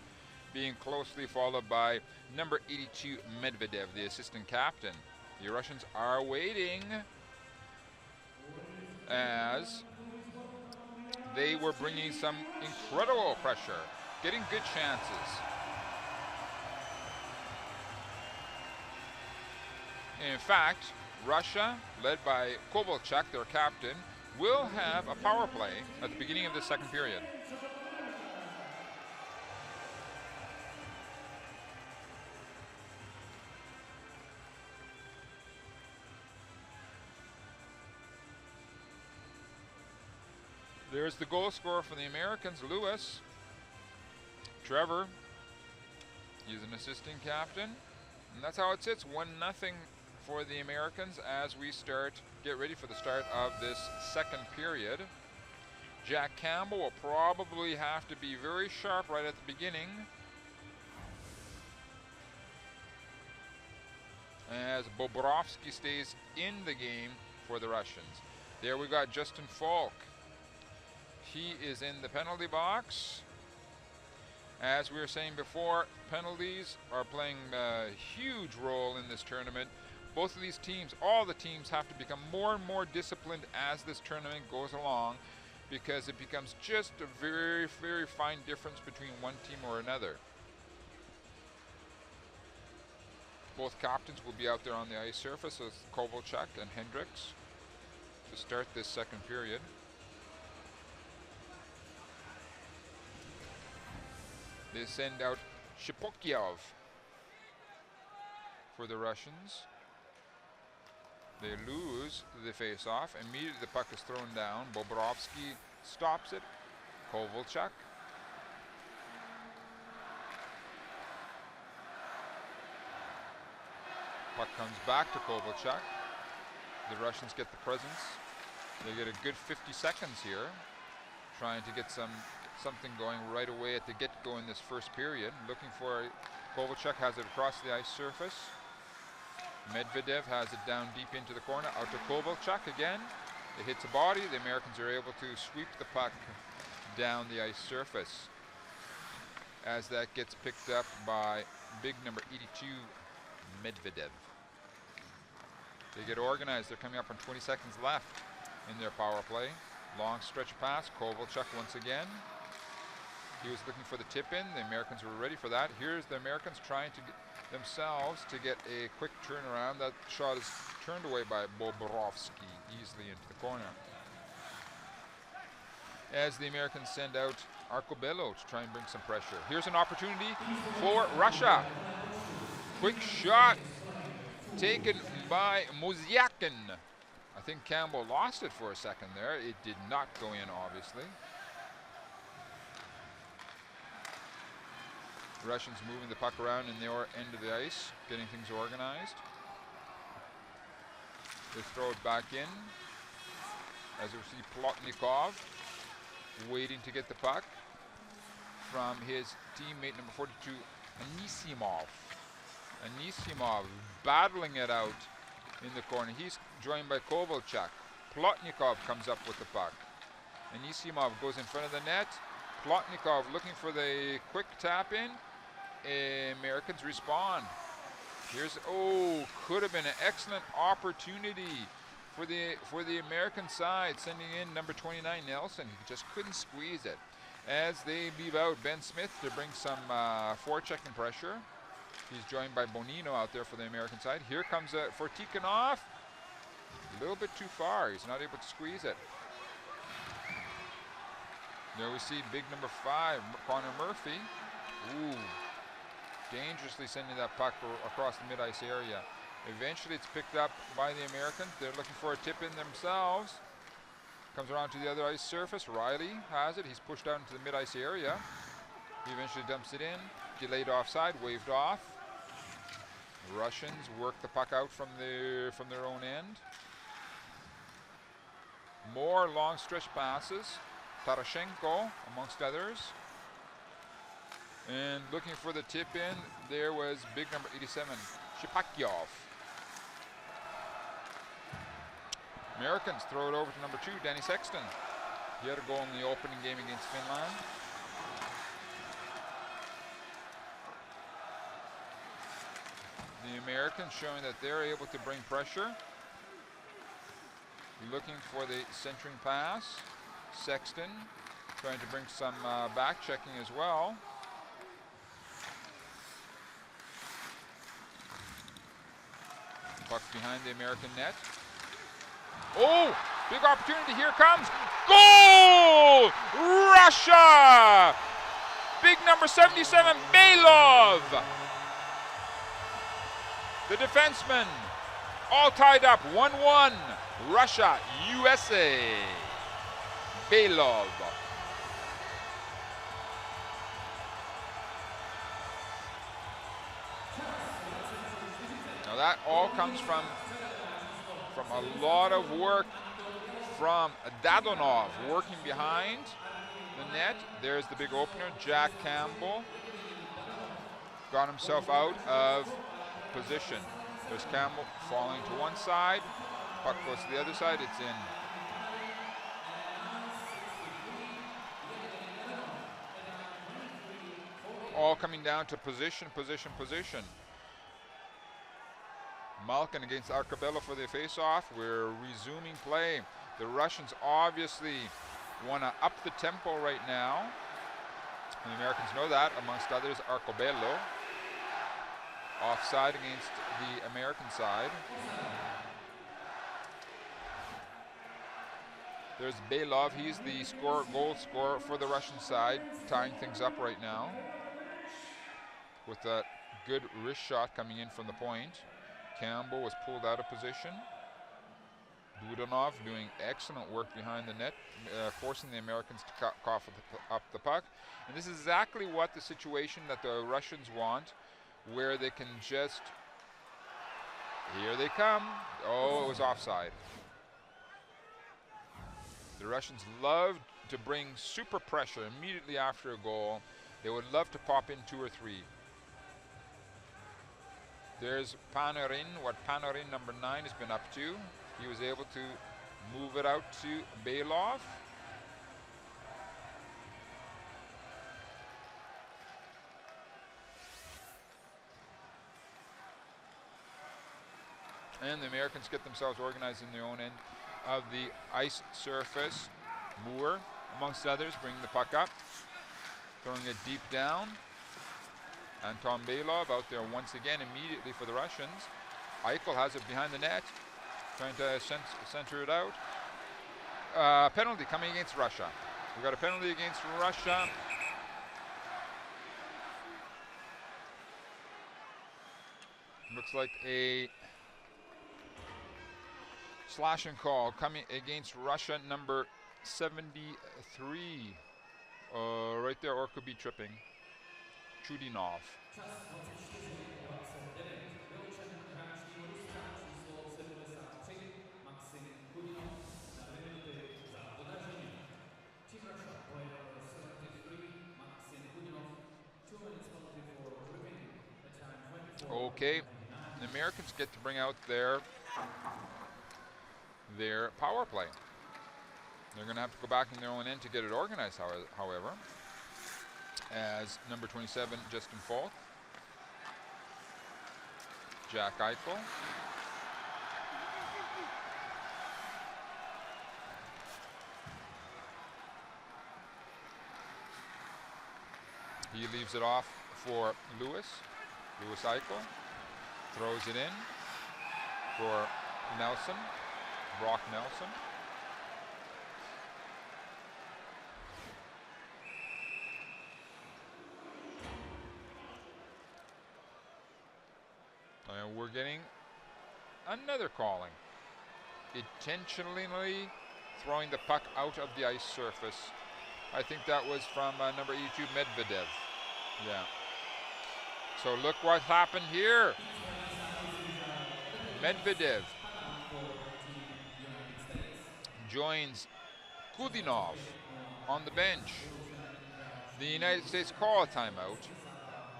being closely followed by #82, Medvedev, the assistant captain. The Russians are waiting as they were bringing some incredible pressure, getting good chances. In fact, Russia, led by Kovalchuk, their captain, will have a power play at the beginning of the second period. There's the goal scorer for the Americans, Lewis. Trevor, he's an assistant captain. And that's how it sits, 1-0 for the Americans as we get ready for the start of this second period. Jack Campbell will probably have to be very sharp right at the beginning, as Bobrovsky stays in the game for the Russians. There we got Justin Falk. He is in the penalty box. As we were saying before, penalties are playing a huge role in this tournament. Both of these teams, all the teams, have to become more and more disciplined as this tournament goes along, because it becomes just a very, very fine difference between one team or another. Both captains will be out there on the ice surface as Kovalchuk and Hendricks to start this second period. They send out Shipokyev for the Russians. They lose the face-off. Immediately the puck is thrown down. Bobrovsky stops it. Kovalchuk. Puck comes back to Kovalchuk. The Russians get the presence. They get a good 50 seconds here, trying to get something going right away at the get-go in this first period. Looking for Kovalchuk, has it across the ice surface. Medvedev has it down deep into the corner, out to Kovalchuk again. It hits a body. The Americans are able to sweep the puck down the ice surface, as that gets picked up by big number 82, Medvedev. They get organized. They're coming up on 20 seconds left in their power play. Long stretch pass, Kovalchuk once again. He was looking for the tip in. The Americans were ready for that. Here's the Americans trying to get themselves to get a quick turnaround. That shot is turned away by Bobrovsky easily into the corner, as the Americans send out Arcobello to try and bring some pressure. Here's an opportunity for Russia. Quick shot taken by Mozyakin. I think Campbell lost it for a second there. It did not go in, obviously. Russians moving the puck around in their end of the ice, getting things organized. They throw it back in, as we see Plotnikov waiting to get the puck from his teammate number 42, Anisimov. Anisimov battling it out in the corner. He's joined by Kovalchuk. Plotnikov comes up with the puck. Anisimov goes in front of the net. Plotnikov looking for the quick tap in. Americans respond. Here's, could have been an excellent opportunity for the American side, sending in number 29, Nelson. He just couldn't squeeze it. As they leave out Ben Smith to bring some forechecking pressure. He's joined by Bonino out there for the American side. Here comes for Tikhonov. A little bit too far. He's not able to squeeze it. There we see big number 5, Connor Murphy. Dangerously sending that puck across the mid-ice area. Eventually it's picked up by the Americans. They're looking for a tip in themselves. Comes around to the other ice surface. Riley has it. He's pushed out into the mid-ice area. He eventually dumps it in. Delayed offside, waved off. The Russians work the puck out from their own end. More long stretch passes. Tarashenko, amongst others. And looking for the tip in, there was big number 87, Shipakyov. Americans throw it over to number 2, Danny Sexton. He had a goal in the opening game against Finland. The Americans showing that they're able to bring pressure. Looking for the centering pass. Sexton trying to bring some back checking as well. Puck behind the American net. Oh, big opportunity, here comes. Goal! Russia! Big number 77, Belov. The defenseman, all tied up, 1-1. Russia, USA. Belov. Now that all comes from a lot of work from Dadonov working behind the net. There's the big opener. Jack Campbell got himself out of position. There's Campbell falling to one side. Puck goes to the other side. It's in. All coming down to position, position, position. Malkin against Arcabello for the face-off. We're resuming play. The Russians obviously want to up the tempo right now. And the Americans know that, amongst others, Arcabello. Offside against the American side. There's Belov. He's the goal scorer for the Russian side, tying things up right now with that good wrist shot coming in from the point. Campbell was pulled out of position. Budonov doing excellent work behind the net, forcing the Americans to cough up the puck. And this is exactly what the situation that the Russians want, where they can just, here they come. Oh, it was offside. The Russians love to bring super pressure immediately after a goal. They would love to pop in 2 or 3. There's Panarin, what Panarin, number 9, has been up to. He was able to move it out to Belov. And the Americans get themselves organized in their own end of the ice surface. Moore, amongst others, bring the puck up, throwing it deep down. Anton Belov out there once again immediately for the Russians. Eichel has it behind the net, trying to center it out. Penalty coming against Russia. We've got a penalty against Russia. Looks like a slashing call coming against Russia, number 73. Right there, or could be tripping. Chudinov. Okay, the Americans get to bring out their power play. They're going to have to go back in their own end to get it organized, however, as number 27, Justin Falk, Jack Eichel, he leaves it off for Lewis Eichel, throws it in for Nelson, Brock Nelson. And we're getting another calling. Intentionally throwing the puck out of the ice surface. I think that was from number 82, Medvedev. Yeah. So look what happened here. Medvedev joins Kudinov on the bench. The United States call a timeout.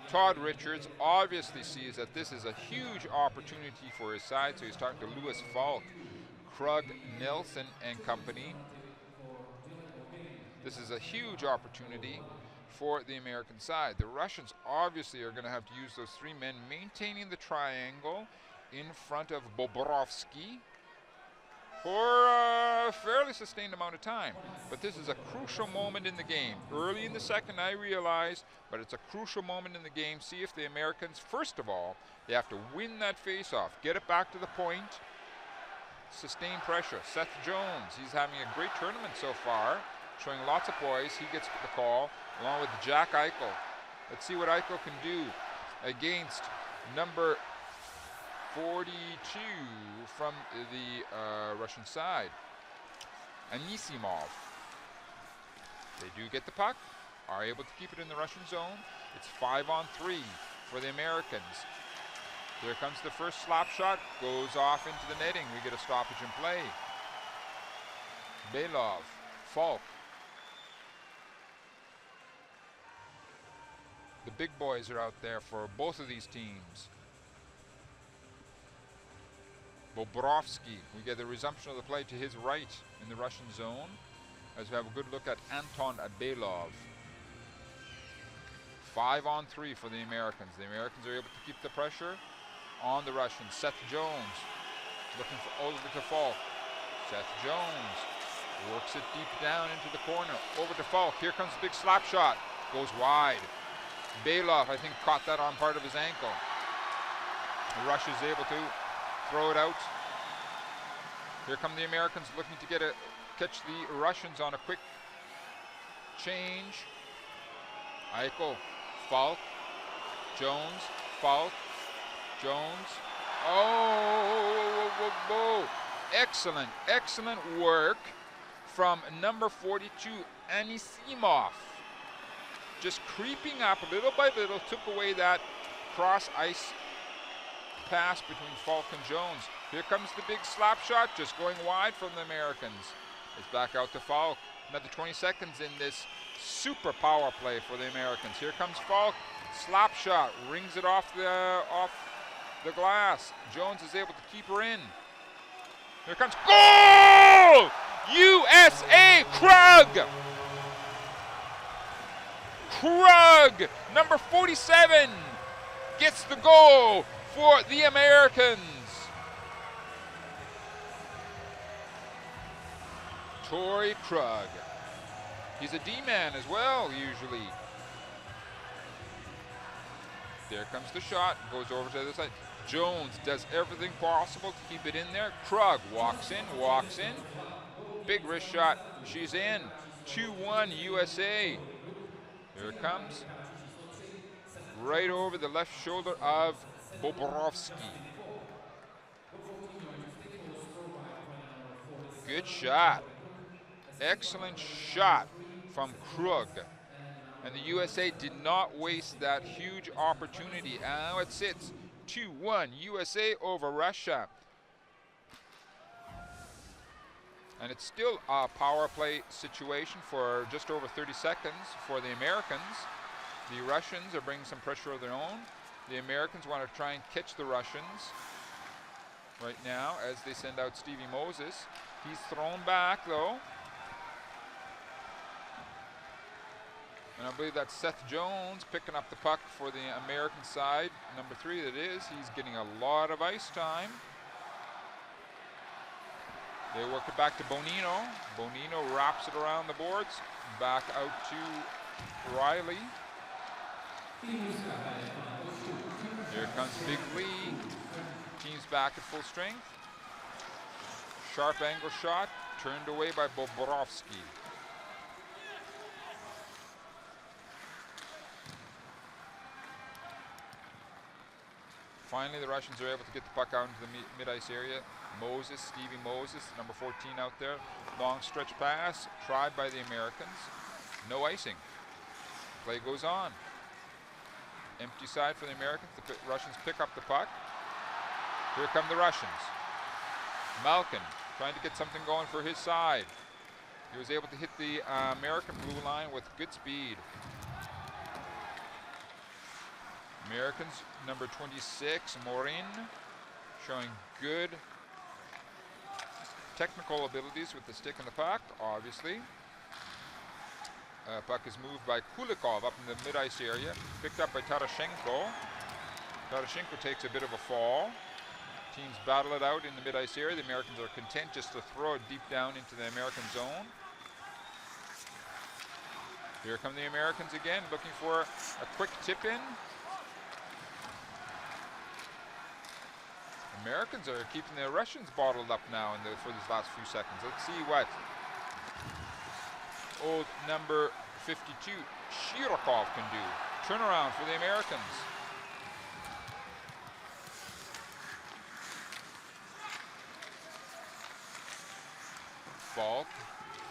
Todd Richards obviously sees that this is a huge opportunity for his side, so he's talking to Louis Falk, Krug, Nelson, and company. This is a huge opportunity for the American side. The Russians obviously are going to have to use those three men maintaining the triangle in front of Bobrovsky for a fairly sustained amount of time. But this is a crucial moment in the game. Early in the second, I realized, but it's a crucial moment in the game. See if the Americans, first of all, they have to win that face-off, get it back to the point, sustain pressure. Seth Jones, he's having a great tournament so far, showing lots of poise. He gets the call, along with Jack Eichel. Let's see what Eichel can do against number 42 from the Russian side, Anisimov. They do get the puck, are able to keep it in the Russian zone. It's 5-on-3 for the Americans. There comes the first slap shot, goes off into the netting. We get a stoppage in play. Belov, Falk. The big boys are out there for both of these teams. Bobrovsky, we get the resumption of the play to his right in the Russian zone as we have a good look at Anton Belov. 5-on-3 for the Americans. The Americans are able to keep the pressure on the Russians. Seth Jones looking for over to Falk. Seth Jones works it deep down into the corner. Over to Falk. Here comes the big slap shot. Goes wide. Belov, I think, caught that on part of his ankle. Russia's able to throw it out. Here come the Americans looking to catch the Russians on a quick change. Eichel, Falk, Jones, Falk, Jones. Oh, excellent, excellent work from number 42, Anisimov. Just creeping up little by little, took away that cross ice pass between Falk and Jones. Here comes the big slap shot, just going wide from the Americans. It's back out to Falk. Another 20 seconds in this super power play for the Americans. Here comes Falk, slap shot, rings it off the glass. Jones is able to keep her in. Here comes goal! USA, Krug! Krug, number 47, gets the goal for the Americans. Torrey Krug. He's a D-man as well, usually. There comes the shot, goes over to the other side. Jones does everything possible to keep it in there. Krug walks in. Big wrist shot, she's in. 2-1 USA. Here it comes. Right over the left shoulder of Bobrovsky. Good shot. Excellent shot from Krug. And the USA did not waste that huge opportunity. Now it sits 2-1 USA over Russia. And it's still a power play situation for just over 30 seconds for the Americans. The Russians are bringing some pressure of their own. The Americans want to try and catch the Russians right now as they send out Stevie Moses. He's thrown back though. And I believe that's Seth Jones picking up the puck for the American side. Number 3 that is. He's getting a lot of ice time. They work it back to Bonino. Bonino wraps it around the boards. Back out to Riley. Here comes Big Lee. Team's back at full strength. Sharp angle shot. Turned away by Bobrovsky. Finally, the Russians are able to get the puck out into the mid-ice area. Moses, Stevie Moses, number 14 out there. Long stretch pass, tried by the Americans. No icing. Play goes on. Empty side for the Americans. The Russians pick up the puck. Here come the Russians. Malkin trying to get something going for his side. He was able to hit the American blue line with good speed. Americans, number 26, Morin, showing good technical abilities with the stick and the puck, obviously. Puck is moved by Kulikov up in the mid-ice area, picked up by Tarashenko. Tarashenko takes a bit of a fall. Teams battle it out in the mid-ice area. The Americans are content just to throw it deep down into the American zone. Here come the Americans again, looking for a quick tip-in. Americans are keeping the Russians bottled up now for these last few seconds. Let's see what old number 52, Shirokov, can do. Turnaround for the Americans. Falk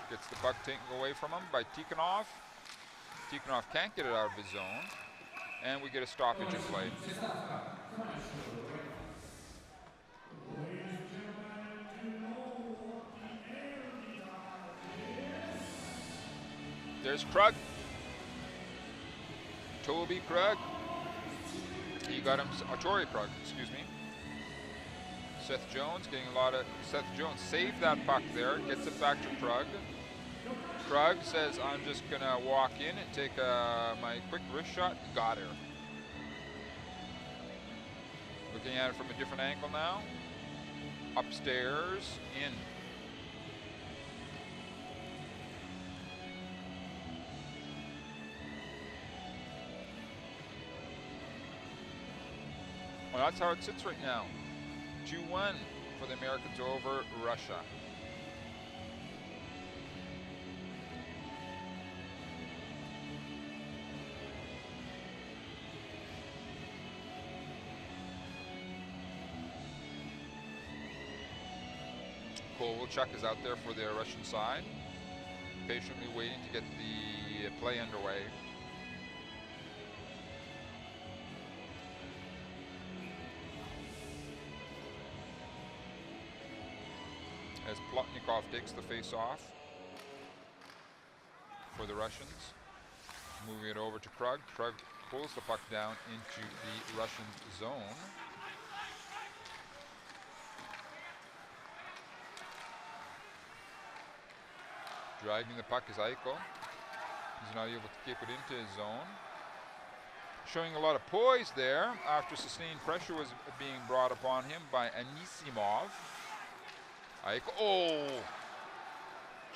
gets the puck taken away from him by Tikhonov. Tikhonov can't get it out of his zone. And we get a stoppage in play. There's Krug. Toby Krug. He got him, Tory Krug, excuse me. Seth Jones getting a lot of, Seth Jones saved that puck there, gets it back to Krug. Krug says, I'm just gonna walk in and take my quick wrist shot. Got her. Looking at it from a different angle now. Upstairs, in. Well, that's how it sits right now. 2-1 for the Americans over Russia. Kovalchuk is out there for the Russian side, patiently waiting to get the play underway. As Plotnikov takes the face-off for the Russians. Moving it over to Krug. Krug pulls the puck down into the Russian zone. Dragging the puck is Eichel. He's not able to keep it into his zone. Showing a lot of poise there after sustained pressure was being brought upon him by Anisimov. Eichel, oh!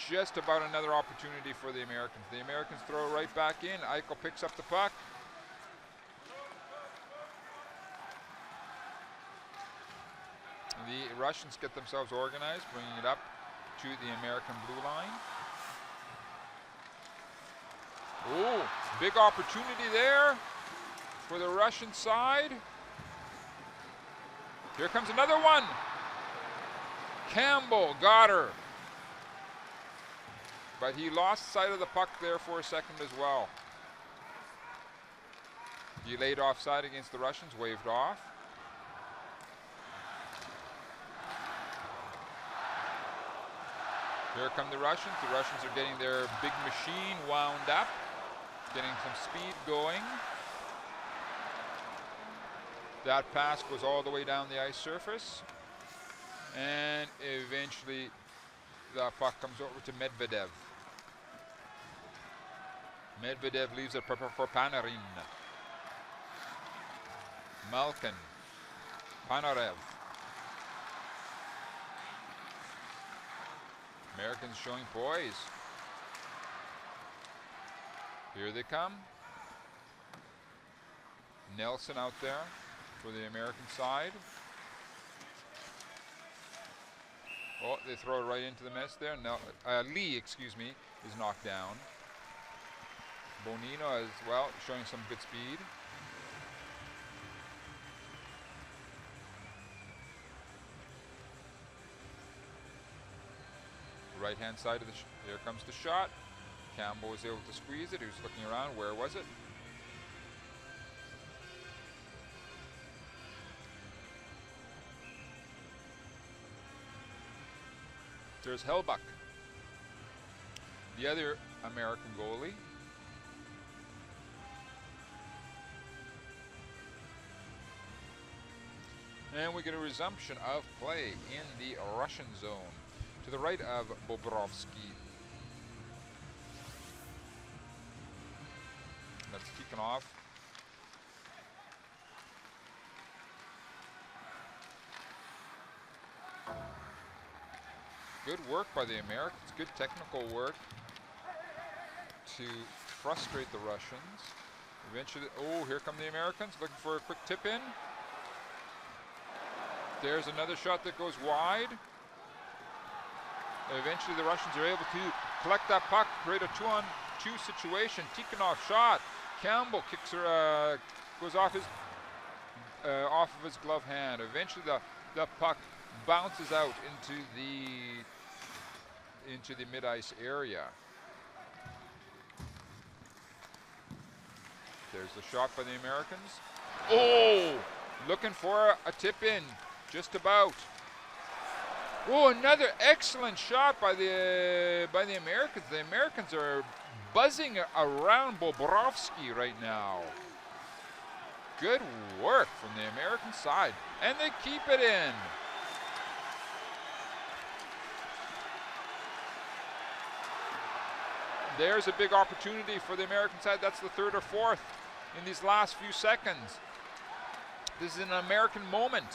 Just about another opportunity for the Americans. The Americans throw it right back in. Eichel picks up the puck. The Russians get themselves organized, bringing it up to the American blue line. Oh, big opportunity there for the Russian side. Here comes another one. Campbell got her. But he lost sight of the puck there for a second as well. Delayed offside against the Russians, waved off. Here come the Russians. The Russians are getting their big machine wound up, getting some speed going. That pass goes all the way down the ice surface. And eventually the puck comes over to Medvedev. Medvedev leaves it for Panarin. Malkin. Panarev. Americans showing poise. Here they come. Nelson out there for the American side. Oh, they throw it right into the mess there. Lee, excuse me, is knocked down. Bonino as well, showing some good speed. Right hand side of the here comes the shot. Campbell was able to squeeze it. He was looking around. Where was it? There's Hellbuck, the other American goalie. And we get a resumption of play in the Russian zone to the right of Bobrovsky. That's Tikhonov. Good work by the Americans, good technical work to frustrate the Russians. Eventually, oh, here come the Americans looking for a quick tip in. There's another shot that goes wide. Eventually the Russians are able to collect that puck, create a 2-on-2 situation. Tikhonov shot. Campbell kicks her, goes off of his glove hand. Eventually the puck bounces out into the mid-ice area. There's the shot by the Americans. Oh, looking for a tip in. Just about. Oh, another excellent shot by the Americans. The Americans are buzzing around Bobrovsky right now. Good work from the American side, and they keep it in. There's a big opportunity for the American side. That's the third or fourth in these last few seconds. This is an American moment.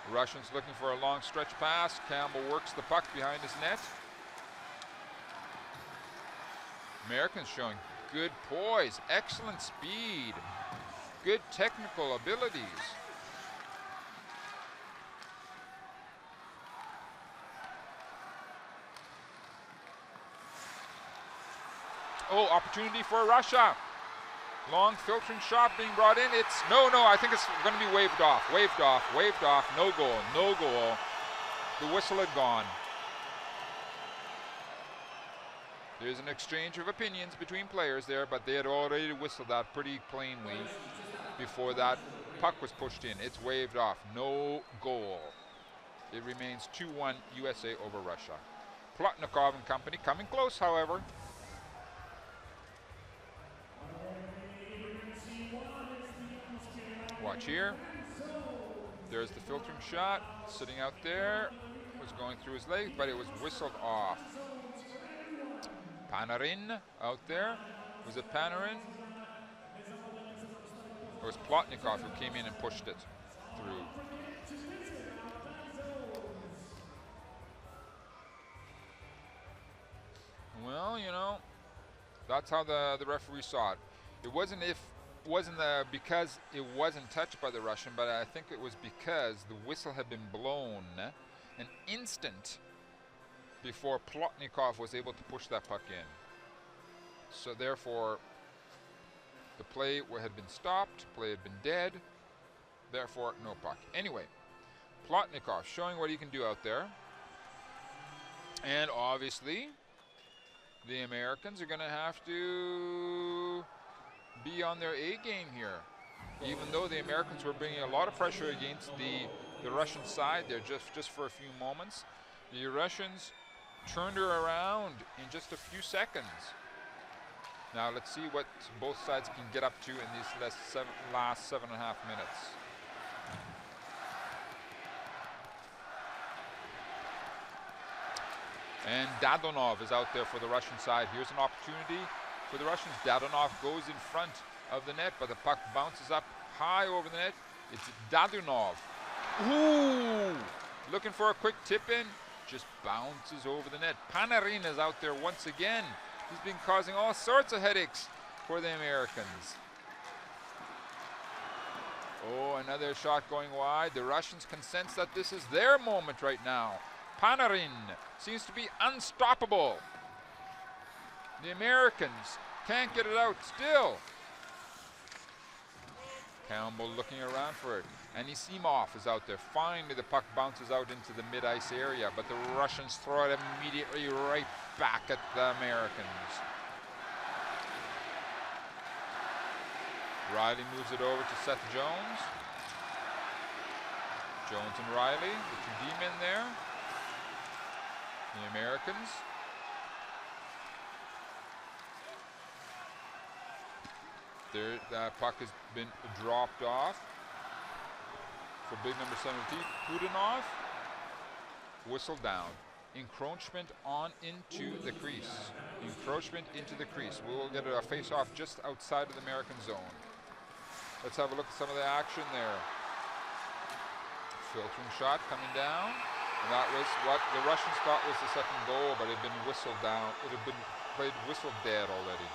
The Russians looking for a long stretch pass. Campbell works the puck behind his net. Americans showing good poise, excellent speed, good technical abilities. Oh, opportunity for Russia. Long filtering shot being brought in. It's, no, I think it's going to be waved off. Waved off. No goal. The whistle had gone. There's an exchange of opinions between players there, but they had already whistled that pretty plainly before that puck was pushed in. It's waved off. No goal. It remains 2-1 USA over Russia. Plotnikov and company coming close, however. Watch here. There's the filtering shot, sitting out there. Was going through his leg, but it was whistled off. Panarin out there. Was it Panarin? It was Plotnikov who came in and pushed it through. Well, you know, that's how the referee saw it. It wasn't because it wasn't touched by the Russian, but I think it was because the whistle had been blown an instant before Plotnikov was able to push that puck in. So therefore, the play had been stopped, play had been dead, therefore no puck. Anyway, Plotnikov showing what he can do out there. And obviously, the Americans are going to have to be on their A game here. Even though the Americans were bringing a lot of pressure against the Russian side there just for a few moments, the Russians turned her around in just a few seconds. Now let's see what both sides can get up to in these last 7.5 minutes. And Dadonov is out there for the Russian side. Here's an opportunity for the Russians. Dadonov goes in front of the net, but the puck bounces up high over the net. It's Dadonov. Ooh! Looking for a quick tip in. Just bounces over the net. Panarin is out there once again. He's been causing all sorts of headaches for the Americans. Oh, another shot going wide. The Russians can sense that this is their moment right now. Panarin seems to be unstoppable. The Americans can't get it out still. Campbell looking around for it. Anisimov is out there. Finally, the puck bounces out into the mid-ice area, but the Russians throw it immediately right back at the Americans. Riley moves it over to Seth Jones. Jones and Riley, the two D-men there. The Americans. There, that puck has been dropped off for big number 17, Kudinov. Whistle down. Encroachment on into the crease. Encroachment into the crease. We will get a face-off just outside of the American zone. Let's have a look at some of the action there. Filtering shot coming down. And that was what the Russians thought was the second goal, but it had been whistled down. It had been played whistled dead already.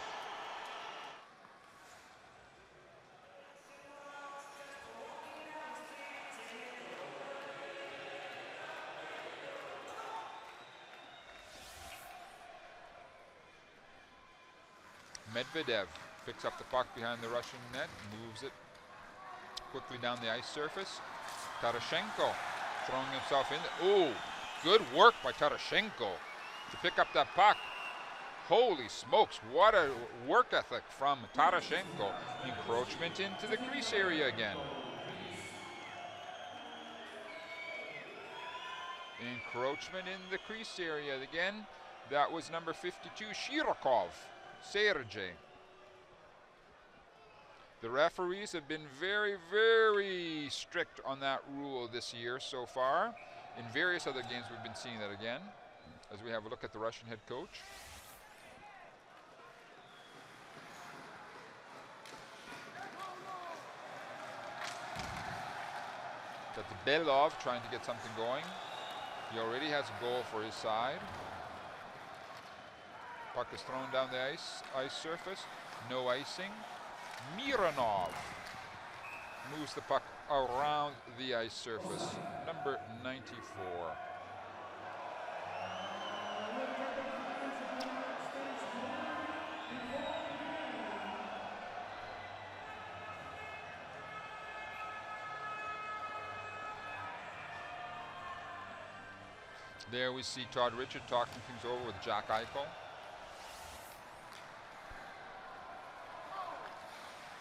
Medvedev picks up the puck behind the Russian net, moves it quickly down the ice surface. Tarashenko throwing himself in. Oh, good work by Tarashenko to pick up that puck. Holy smokes, what a work ethic from Tarashenko. Encroachment into the crease area again. Encroachment in the crease area again. That was number 52, Shirokov. Sergey. The referees have been very, very strict on that rule this year so far. In various other games we've been seeing that again, as we have a look at the Russian head coach. That's Belov trying to get something going. He already has a goal for his side. Puck is thrown down the ice surface. No icing. Mironov moves the puck around the ice surface. Number 94. There we see Todd Richard talking things over with Jack Eichel.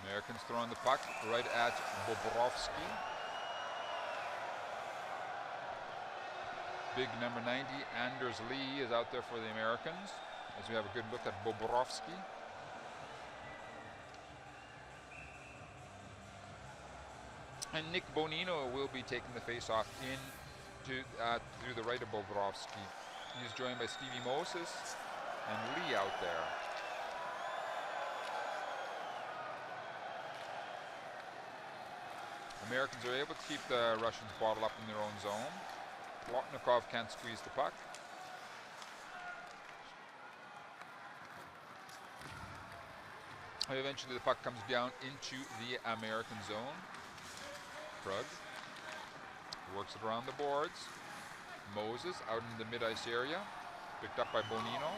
Americans throwing the puck right at Bobrovsky. Big number 90, Anders Lee, is out there for the Americans, as we have a good look at Bobrovsky. And Nick Bonino will be taking the face-off in to the right of Bobrovsky. He's joined by Stevie Moses and Lee out there. Americans are able to keep the Russians bottled up in their own zone. Plotnikov can't squeeze the puck. Eventually the puck comes down into the American zone. Krug works it around the boards. Moses out in the mid-ice area, picked up by Bonino.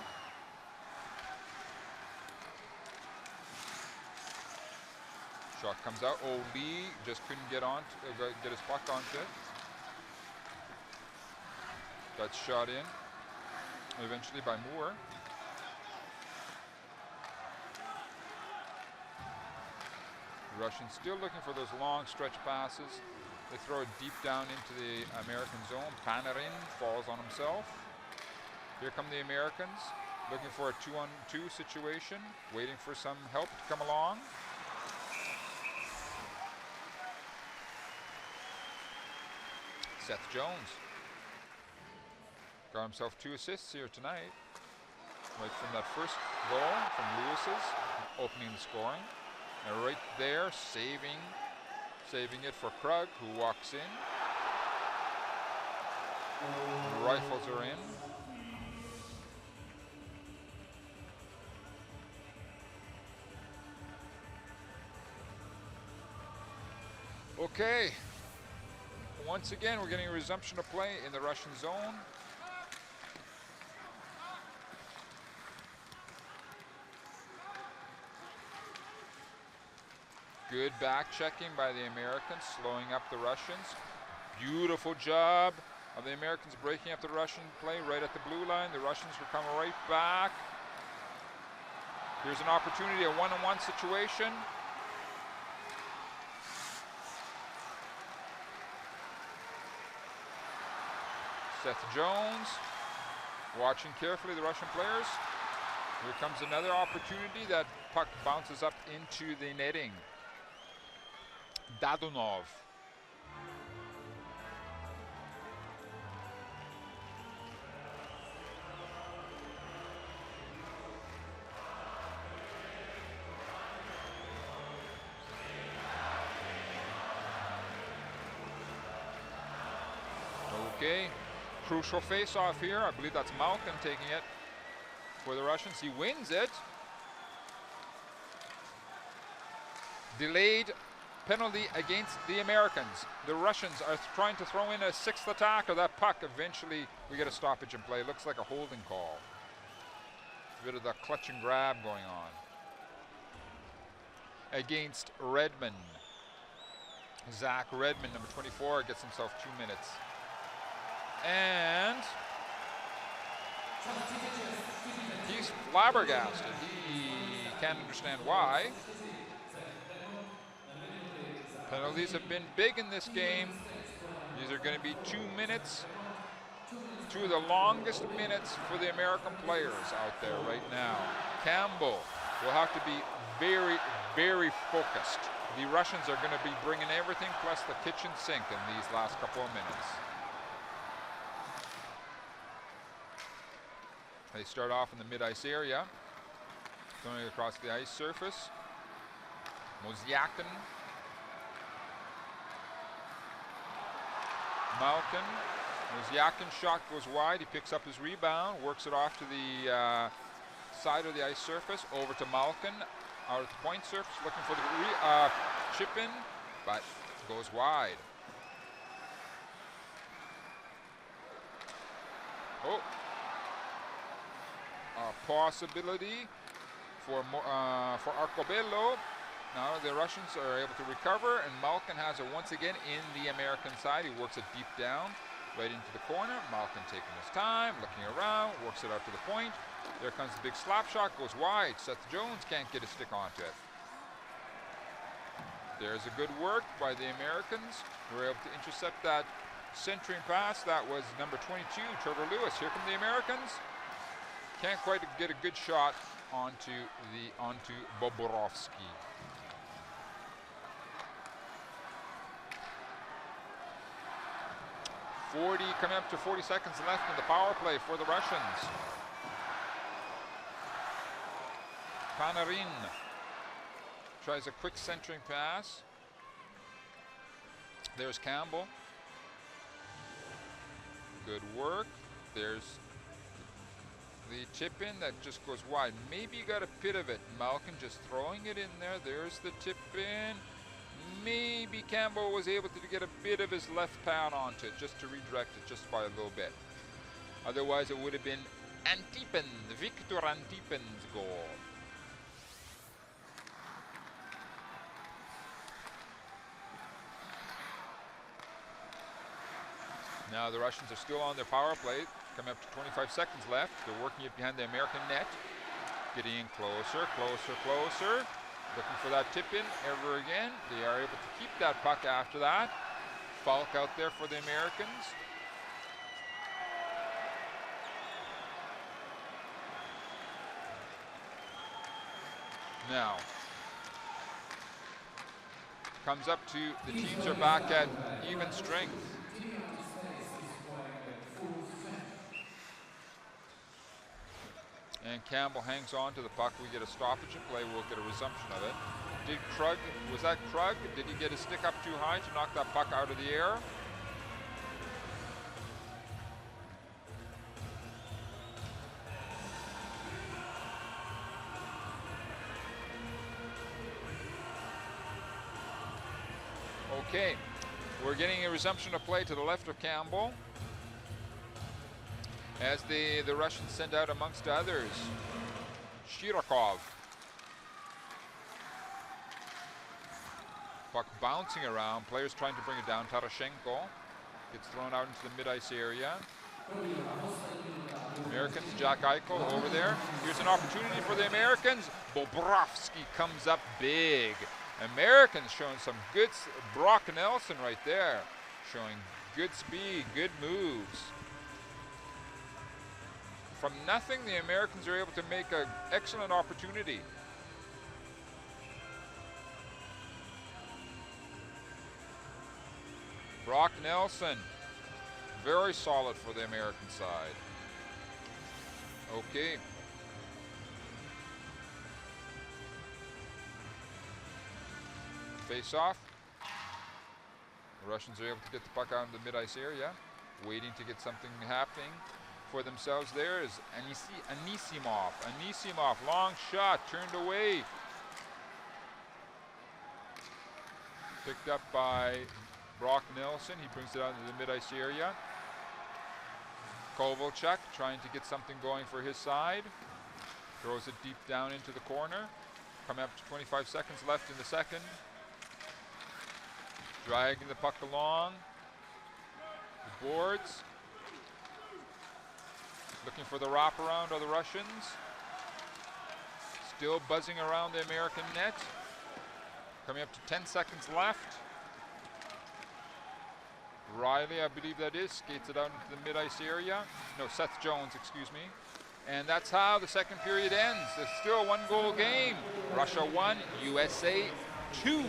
Shot comes out. Oh, Lee just couldn't get his puck onto it. That's shot in eventually by Moore. The Russians still looking for those long stretch passes. They throw it deep down into the American zone. Panarin falls on himself. Here come the Americans, looking for a 2-on-2 situation, waiting for some help to come along. Seth Jones got himself 2 assists here tonight, right from that first goal from Lewis's, opening the scoring. And right there, saving it for Krug, who walks in. The rifles are in. Okay. Once again, we're getting a resumption of play in the Russian zone. Good back checking by the Americans, slowing up the Russians. Beautiful job of the Americans breaking up the Russian play right at the blue line. The Russians are coming right back. Here's an opportunity, a one-on-one situation. Seth Jones Watching carefully the Russian players. Here comes another opportunity. That puck bounces up into the netting. Dadonov. Okay, crucial face-off here. I believe that's Malkin taking it for the Russians. He wins it. Delayed penalty against the Americans. The Russians are trying to throw in a sixth attacker. That puck, eventually we get a stoppage in play. Looks like a holding call. A bit of the clutch and grab going on against Redmond. Zach Redmond, number 24, gets himself 2 minutes. And he's flabbergasted. He can't understand why. Penalties have been big in this game. These are going to be 2 minutes. 2 of the longest minutes for the American players out there right now. Campbell will have to be very, very focused. The Russians are going to be bringing everything plus the kitchen sink in these last couple of minutes. They start off in the mid-ice area, going across the ice surface. Mozyakin. Malkin. Mozyakin's shot goes wide. He picks up his rebound, works it off to the side of the ice surface, over to Malkin, out at the point surface, looking for the chip in, but goes wide. Oh. A possibility for Arcobello. Now the Russians are able to recover, and Malkin has it once again in the American side. He works it deep down, right into the corner. Malkin taking his time, looking around, works it out to the point. There comes the big slap shot, goes wide. Seth Jones can't get a stick onto it. There's a good work by the Americans, who were able to intercept that centering pass. That was number 22, Trevor Lewis. Here come the Americans. Can't quite get a good shot onto Boborovsky. Coming up to 40 seconds left in the power play for the Russians. Panarin tries a quick centering pass. There's Campbell. Good work. There's the tip in that just goes wide. Maybe you got a bit of it. Malkin just throwing it in there. There's the tip in. Maybe Campbell was able to get a bit of his left pad onto it, just to redirect it just by a little bit. Otherwise it would have been Antipin, Victor Antipin's goal. Now the Russians are still on their power play. Coming up to 25 seconds left. They're working it behind the American net. Getting in closer, closer, closer. Looking for that tip in ever again. They are able to keep that puck after that. Falk out there for the Americans. Now, comes up to the teams are back at even strength. And Campbell hangs on to the puck. We get a stoppage in play. We'll get a resumption of it. Did Krug, was that Krug? Did he get his stick up too high to knock that puck out of the air? Okay, we're getting a resumption of play to the left of Campbell, as the Russians send out amongst others Shirakov. Puck bouncing around, players trying to bring it down. Tarashenko gets thrown out into the mid-ice area. Americans, Jack Eichel over there. Here's an opportunity for the Americans. Bobrovsky comes up big. Americans showing some good, Brock Nelson right there, showing good speed, good moves. from nothing, the Americans are able to make an excellent opportunity. Brock Nelson, very solid for the American side. Okay. Face off. The Russians are able to get the puck out in the mid-ice area, waiting to get something happening for themselves. There is Anisimov. Anisimov, long shot, turned away. Picked up by Brock Nelson. He brings it out into the mid-ice area. Kovalchuk trying to get something going for his side. Throws it deep down into the corner. Coming up to 25 seconds left in the second. Dragging the puck along the boards. Looking for the wraparound of the Russians. Still buzzing around the American net. Coming up to 10 seconds left. Riley, I believe that is, skates it out into the mid-ice area. No, Seth Jones, excuse me. And that's how the second period ends. There's still a one-goal game. Russia 1, USA 2.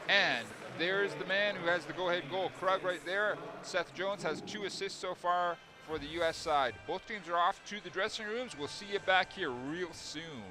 And there's the man who has the go-ahead goal. Krug right there. Seth Jones has 2 assists so far for the U.S. side. Both teams are off to the dressing rooms. We'll see you back here real soon.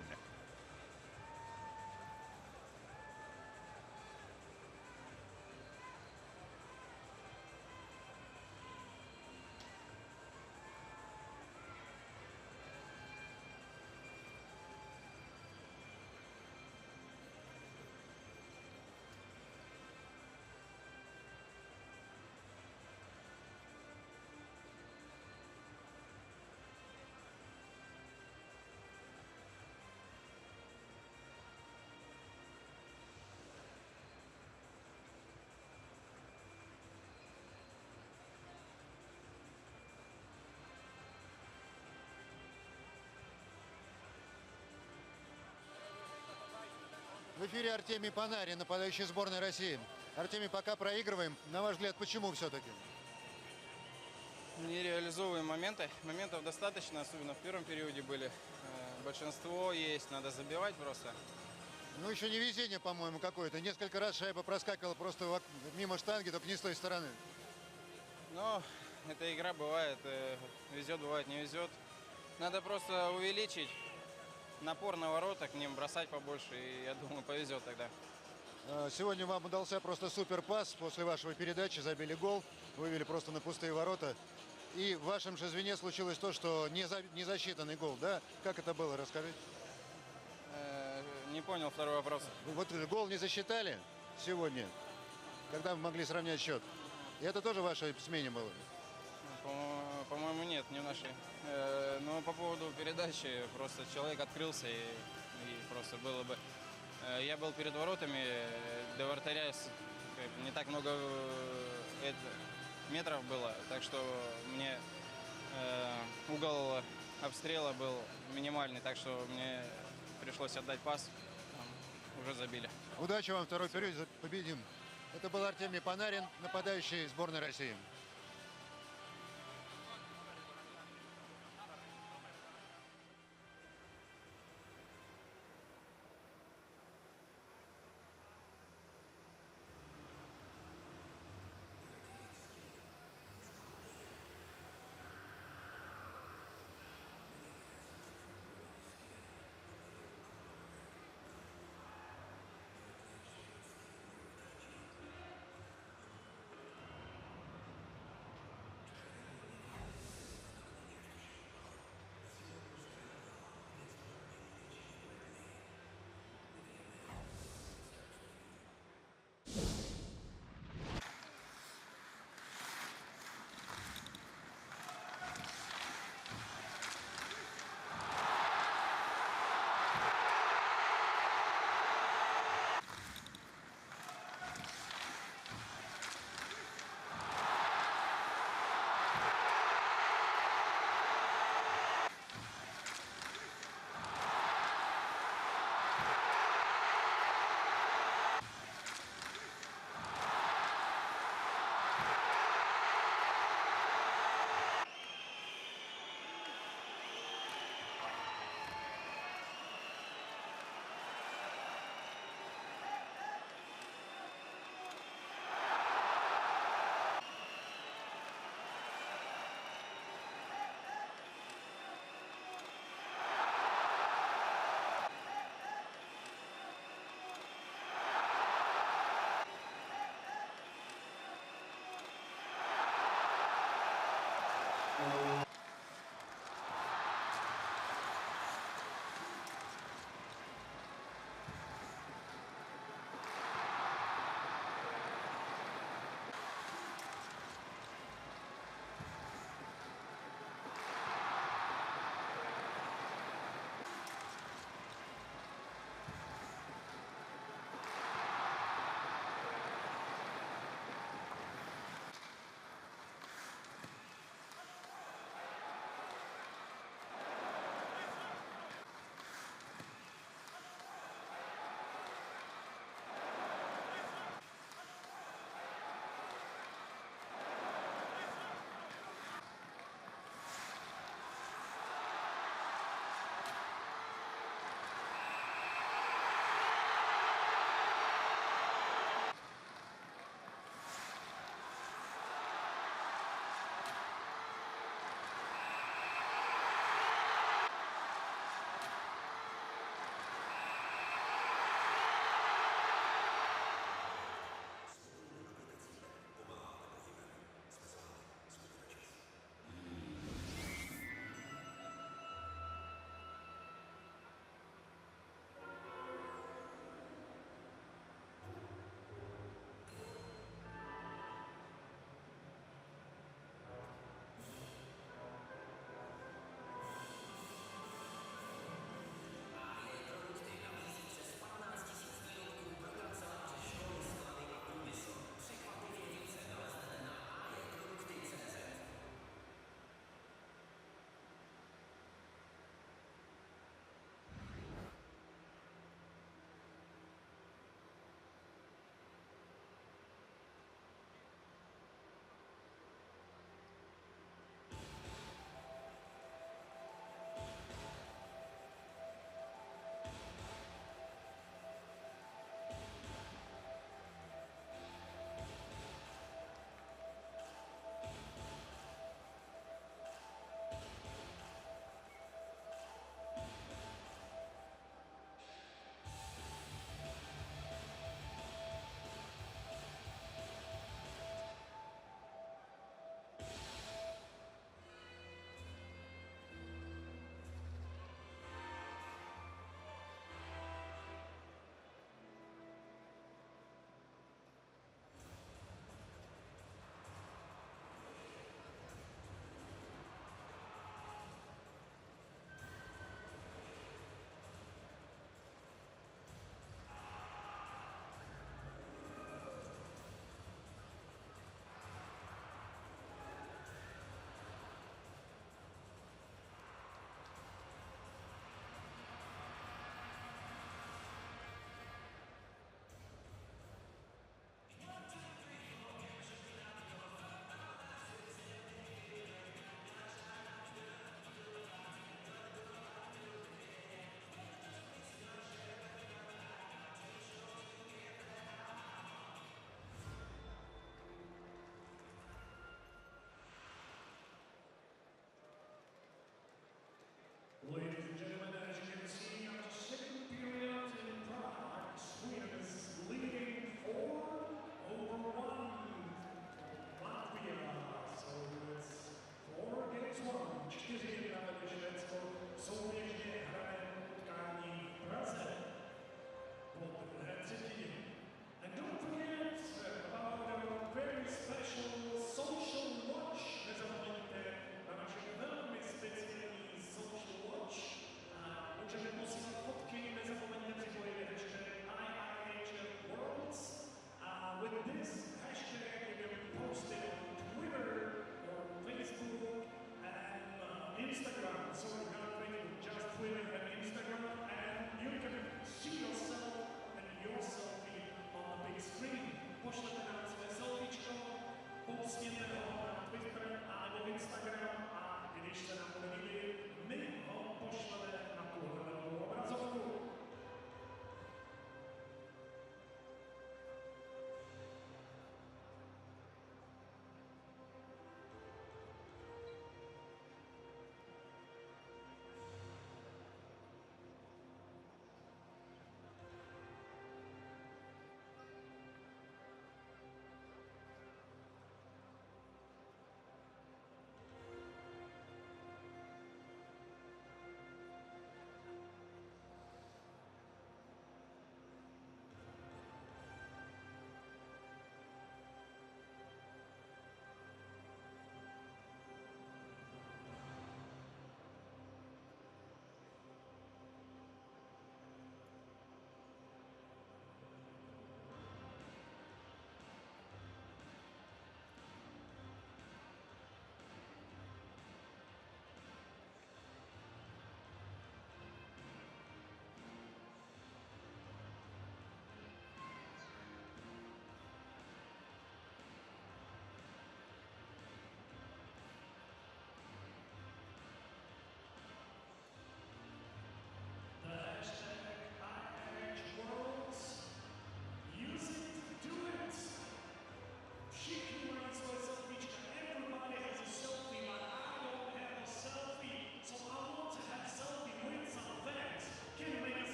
В эфире Артемий Панарин, нападающий сборной России. Артемий, пока проигрываем. На ваш взгляд, почему все-таки? Не реализовываем моменты. Моментов достаточно, особенно в первом периоде были. Большинство есть, надо забивать просто. Ну, еще не везение, по-моему, какое-то. Несколько раз шайба проскакивала просто мимо штанги, только не с той стороны. Но эта игра бывает. Везет, бывает, не везет. Надо просто увеличить напор на ворота, к ним бросать побольше, и я думаю, повезет тогда. Сегодня вам удался просто супер пас. После вашей передачи забили гол, вывели просто на пустые ворота. И в вашем же звене случилось то, что не засчитанный гол, да? Как это было, расскажите. Не понял второй вопрос. Вот гол не засчитали сегодня, когда вы могли сравнять счет. И это тоже в вашей смене было? По-моему, нет, не в нашей. Но по поводу передачи, просто человек открылся, и просто было бы... Я был перед воротами, до вратаря не так много метров было, так что мне угол обстрела был минимальный, так что мне пришлось отдать пас, уже забили. Удачи вам, второй период, победим. Это был Артемий Панарин, нападающий сборной России.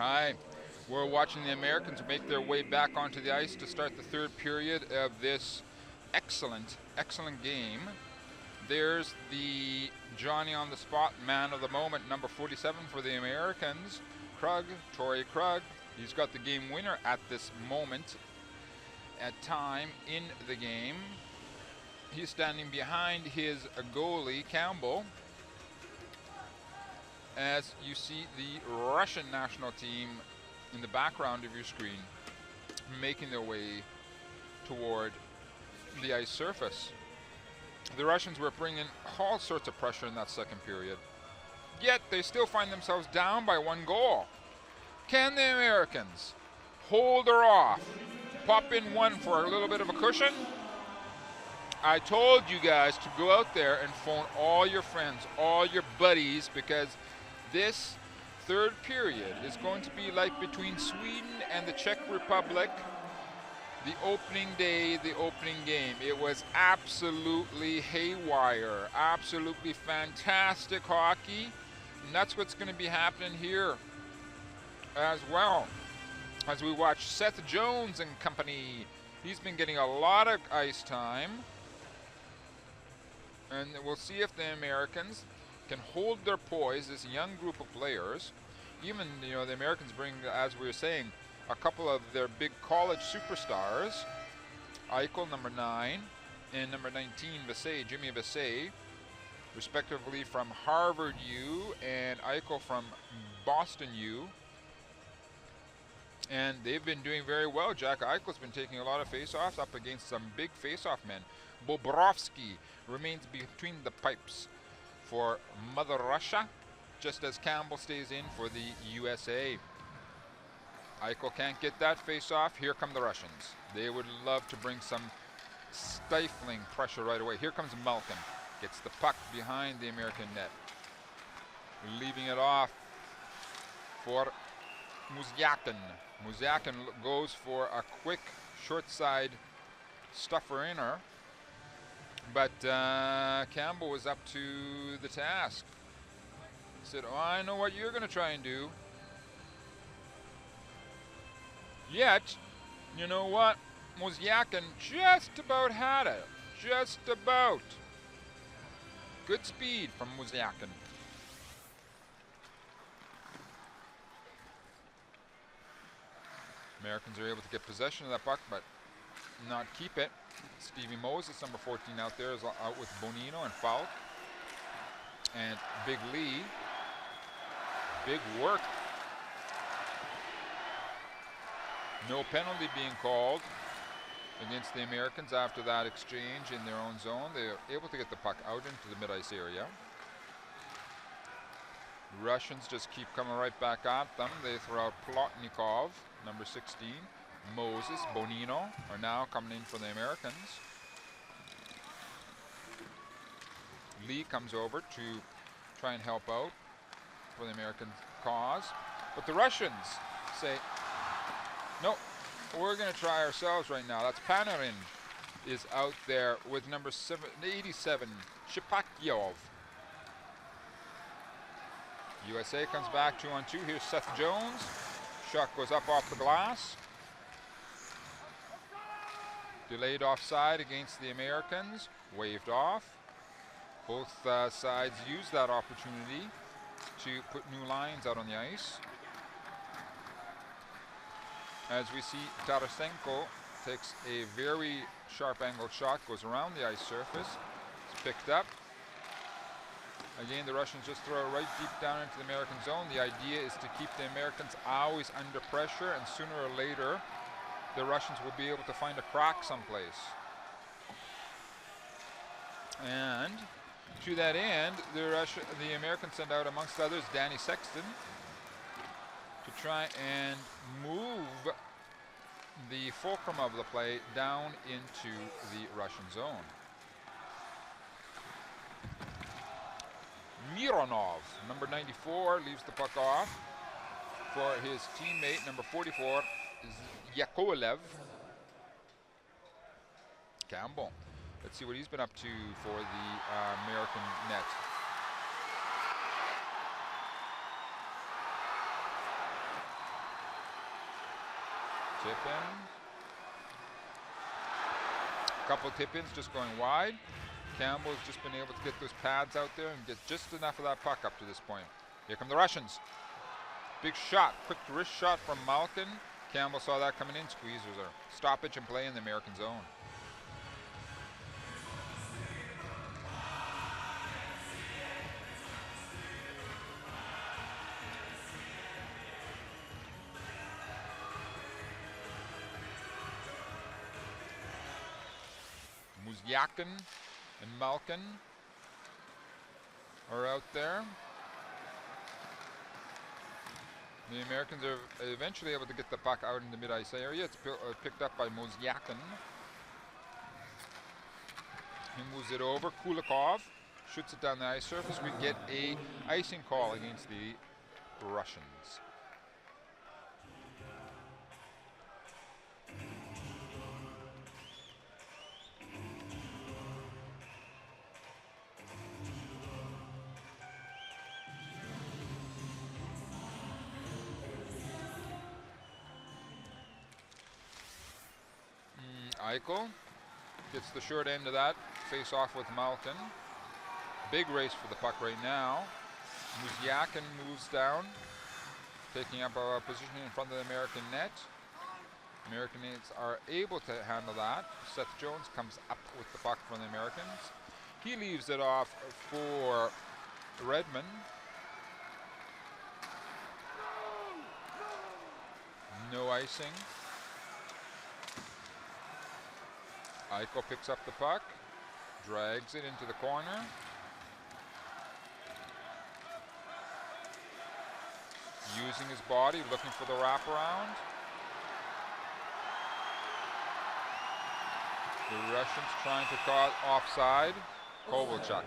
Hi. We're watching the Americans make their way back onto the ice to start the third period of this excellent, excellent game. There's the Johnny on the spot, man of the moment, number 47 for the Americans, Krug, Torrey Krug. He's got the game winner at this moment, at time in the game. He's standing behind his goalie, Campbell, as you see the Russian national team in the background of your screen making their way toward the ice surface. The Russians were bringing all sorts of pressure in that second period, yet they still find themselves down by 1 goal. Can the Americans hold her off, pop in one for a little bit of a cushion? I told you guys to go out there and phone all your friends, all your buddies, because this third period is going to be like between Sweden and the Czech Republic, the opening day, the opening game. It was absolutely haywire, absolutely fantastic hockey, and that's what's going to be happening here as well. As we watch Seth Jones and company, he's been getting a lot of ice time, and we'll see if the Americans can hold their poise, this young group of players. Even, the Americans bring, as we were saying, a couple of their big college superstars, Eichel, number 9, and number 19, Vesey, Jimmy Vesey, respectively from Harvard U and Eichel from Boston U. And they've been doing very well. Jack Eichel's been taking a lot of face-offs up against some big face-off men. Bobrovsky remains between the pipes for Mother Russia, just as Campbell stays in for the USA. Eichel can't get that face-off. Here come the Russians. They would love to bring some stifling pressure right away. Here comes Malkin. Gets the puck behind the American net. Leaving it off for Muzyakin. Muzyakin goes for a quick short side stuffer inner, but Campbell was up to the task. He said, "Oh, I know what you're going to try and do." Yet, you know what? Muzyakin just about had it. Just about. Good speed from Muzyakin. Americans are able to get possession of that puck, but not keep it. Stevie Moses, number 14 out there, is out with Bonino and Falk. And Big Lee. Big work. No penalty being called against the Americans after that exchange in their own zone. They're able to get the puck out into the mid-ice area. Russians just keep coming right back at them. They throw out Plotnikov, number 16. Moses, Bonino are now coming in for the Americans. Lee comes over to try and help out for the American cause. But the Russians say, no, we're going to try ourselves right now. That's Panarin is out there with number 87, Shipakyov. USA comes back 2-on-2. Here's Seth Jones. Shot goes up off the glass. Delayed offside against the Americans. Waved off. Both sides use that opportunity to put new lines out on the ice. As we see, Tarasenko takes a very sharp angled shot, goes around the ice surface. It's picked up. Again, the Russians just throw it right deep down into the American zone. The idea is to keep the Americans always under pressure, and sooner or later, the Russians will be able to find a crack someplace. And to that end, the Americans send out, amongst others, Danny Sexton to try and move the fulcrum of the play down into the Russian zone. Mironov, number 94, leaves the puck off for his teammate, number 44, Yakolev. Campbell. Let's see what he's been up to for the American net. Tip-in. A couple tip-ins just going wide. Campbell's just been able to get those pads out there and get just enough of that puck up to this point. Here come the Russians. Big shot, quick wrist shot from Malkin. Campbell saw that coming in. Squeezers are stoppage and play in the American zone. Muzyakin and Malkin are out there. The Americans are eventually able to get the puck out in the mid-ice area. It's picked up by Muzyakin. He moves it over. Kulikov shoots it down the ice surface. We get a icing call against the Russians. Eichel gets the short end of that face off with Malkin. Big race for the puck right now. Muzyakin moves down, taking up a position in front of the American net. American nets are able to handle that. Seth Jones comes up with the puck from the Americans. He leaves it off for Redmond. No icing. Eichel picks up the puck, drags it into the corner. Using his body, looking for the wraparound. The Russians trying to call offside. Kovalchuk.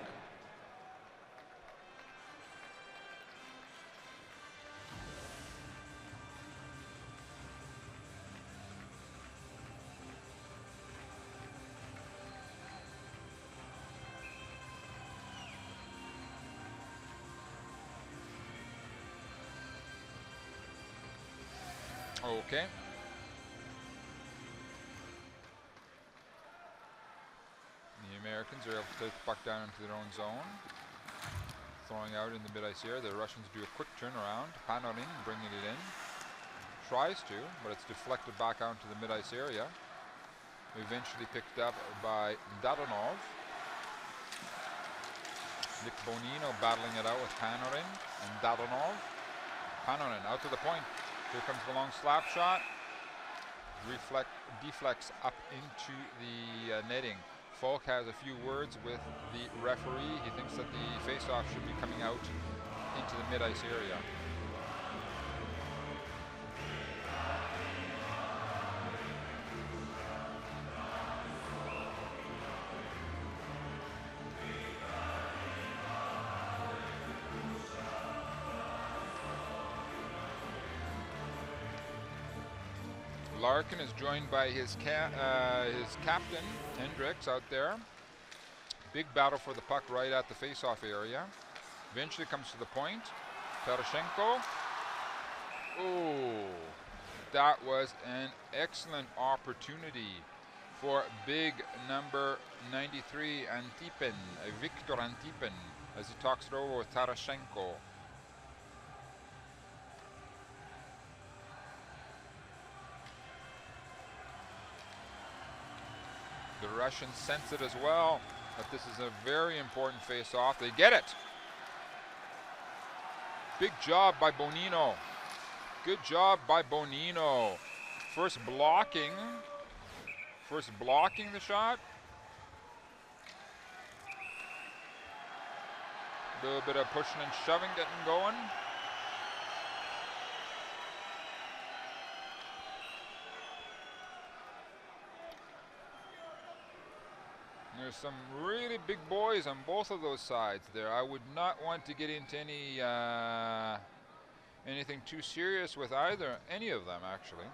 Okay. The Americans are able to take the puck down into their own zone. Throwing out in the mid-ice area. The Russians do a quick turnaround. Panorin bringing it in. Tries to, but it's deflected back out into the mid-ice area. Eventually picked up by Dadonov. Nick Bonino battling it out with Panorin and Dadonov. Panorin out to the point. Here comes the long slap shot. Deflects up into the netting. Falk has a few words with the referee. He thinks that the faceoff should be coming out into the mid-ice area. Larkin is joined by his captain, Hendricks, out there. Big battle for the puck right at the face-off area. Eventually comes to the point. Tarashenko. Oh, that was an excellent opportunity for big number 93, Antipin, Victor Antipin, as he talks it over with Tarashenko. The Russians sense it as well, that this is a very important face-off. They get it. Big job by Bonino. Good job by Bonino. First blocking the shot. A little bit of pushing and shoving getting going. There's some really big boys on both of those sides there. I would not want to get into anything too serious with any of them, actually.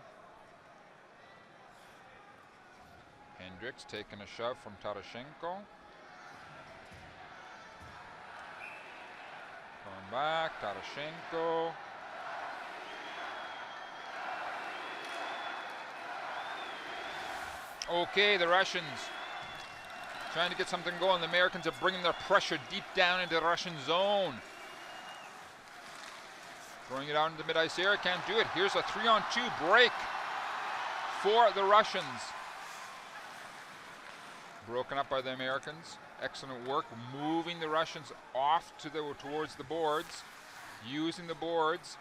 Hendricks taking a shove from Tarashenko. Going back, Tarashenko. Okay, the Russians trying to get something going. The Americans are bringing their pressure deep down into the Russian zone. Throwing it out into the mid-ice area, can't do it. Here's a 3-on-2 break for the Russians. Broken up by the Americans. Excellent work moving the Russians off towards the boards, using the boards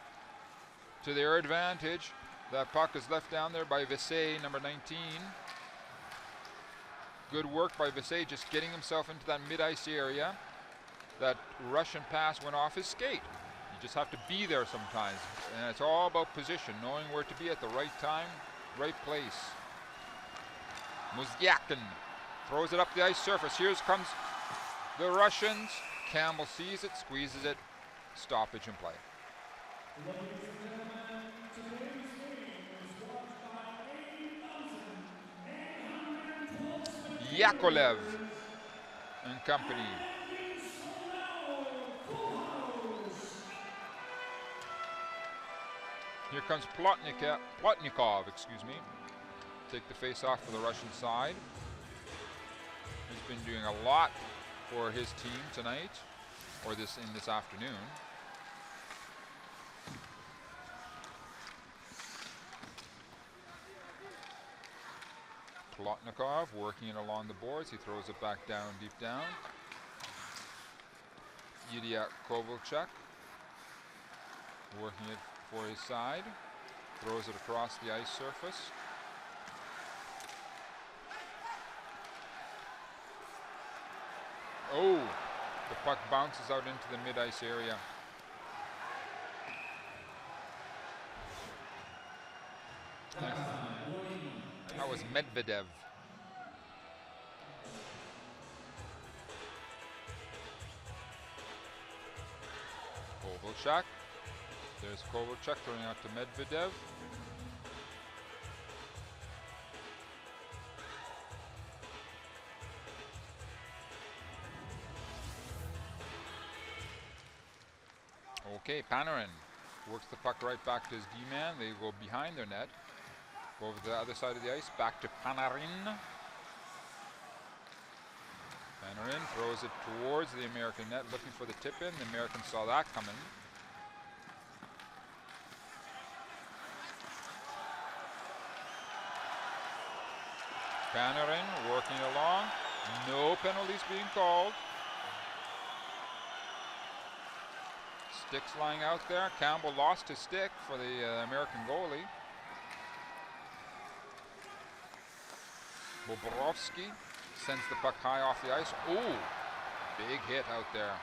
to their advantage. That puck is left down there by Vissé, number 19. Good work by Vissé, just getting himself into that mid-ice area. That Russian pass went off his skate. You just have to be there sometimes. And it's all about position, knowing where to be at the right time, right place. Muzyakin throws it up the ice surface. Here comes the Russians. Campbell sees it, squeezes it. Stoppage in play. Yakolev and company. Here comes Plotnikov, excuse me. Take the face off for the Russian side. He's been doing a lot for his team tonight, or this afternoon. Plotnikov working it along the boards. He throws it back down, deep down. Ilya Kovalchuk working it for his side. Throws it across the ice surface. Oh, the puck bounces out into the mid-ice area. That was Medvedev. Kovalchuk. There's Kovalchuk throwing out to Medvedev. Okay, Panarin works the puck right back to his D-man. They go behind their net. Go over to the other side of the ice, back to Panarin. Panarin throws it towards the American net, looking for the tip-in. The Americans saw that coming. Panarin working along. No penalties being called. Sticks lying out there. Campbell lost his stick for the American goalie. Bobrovsky sends the puck high off the ice. Ooh, big hit out there.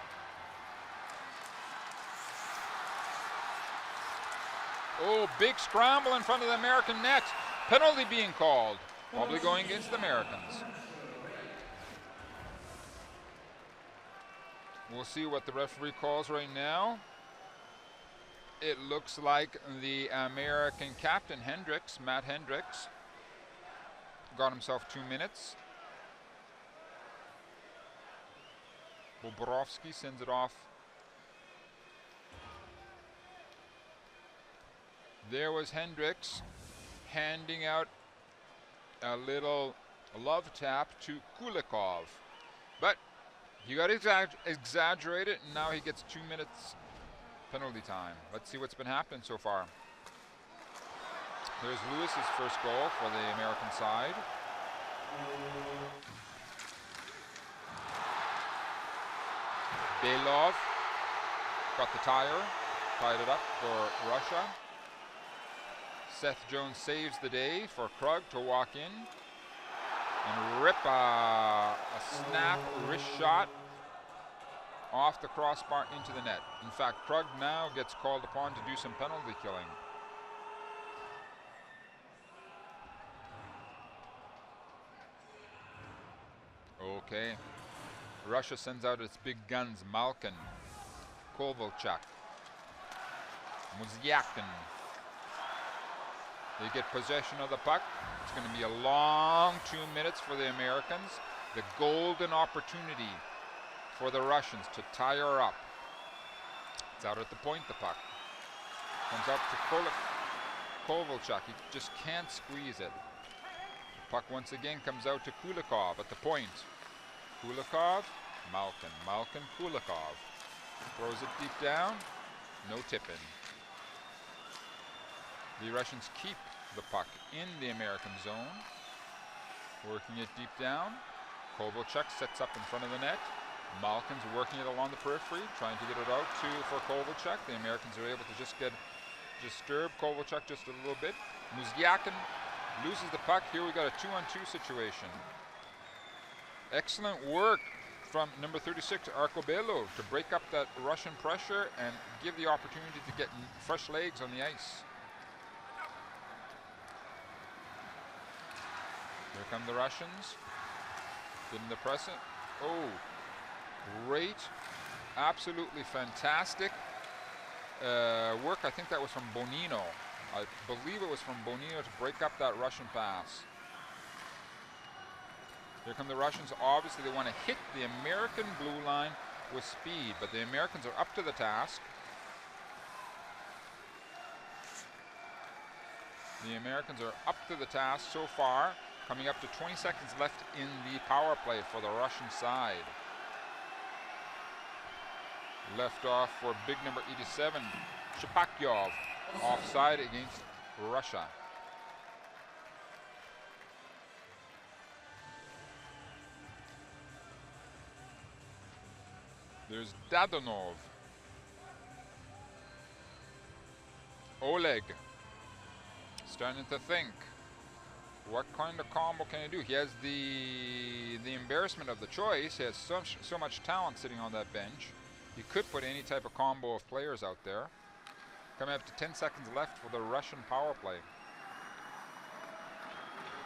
Oh, big scramble in front of the American net. Penalty being called. Probably going against the Americans. We'll see what the referee calls right now. It looks like the American captain, Hendricks, Matt Hendricks, got himself 2 minutes. Bobrovsky sends it off. There was Hendricks handing out a little love tap to Kulikov. But you got to exaggerate it, and now he gets 2 minutes penalty time. Let's see what's been happening so far. There's Lewis's first goal for the American side. Belov got the tire, tied it up for Russia. Seth Jones saves the day for Krug to walk in and rip a snap wrist shot off the crossbar into the net. In fact, Krug now gets called upon to do some penalty killing. Okay. Russia sends out its big guns. Malkin, Kovalchuk, Muzyakin. They get possession of the puck. It's going to be a long 2 minutes for the Americans. The golden opportunity for the Russians to tie her up. It's out at the point, the puck. Comes up to Kovalchuk. He just can't squeeze it. Puck once again comes out to Kulikov at the point. Kulikov, Malkin, Malkin, Kulikov. Throws it deep down, no tip-in. The Russians keep the puck in the American zone. Working it deep down. Kovalchuk sets up in front of the net. Malkin's working it along the periphery, trying to get it out for Kovalchuk. The Americans are able to just disturb Kovalchuk just a little bit. Muzyakin loses the puck. Here we got a 2-on-2 situation. Excellent work from number 36, Arcobello, to break up that Russian pressure and give the opportunity to get fresh legs on the ice. Here come the Russians. Didn't the press it. Oh, great. Absolutely fantastic work. I think that was from Bonino. I believe it was from Bonino to break up that Russian pass. Here come the Russians. Obviously, they want to hit the American blue line with speed, but the Americans are up to the task. The Americans are up to the task so far, coming up to 20 seconds left in the power play for the Russian side. Left off for big number 87, Shapakyov, offside against Russia. There's Dadonov. Oleg, starting to think, what kind of combo can he do? He has the embarrassment of the choice. He has so much talent sitting on that bench. He could put any type of combo of players out there. Coming up to 10 seconds left for the Russian power play.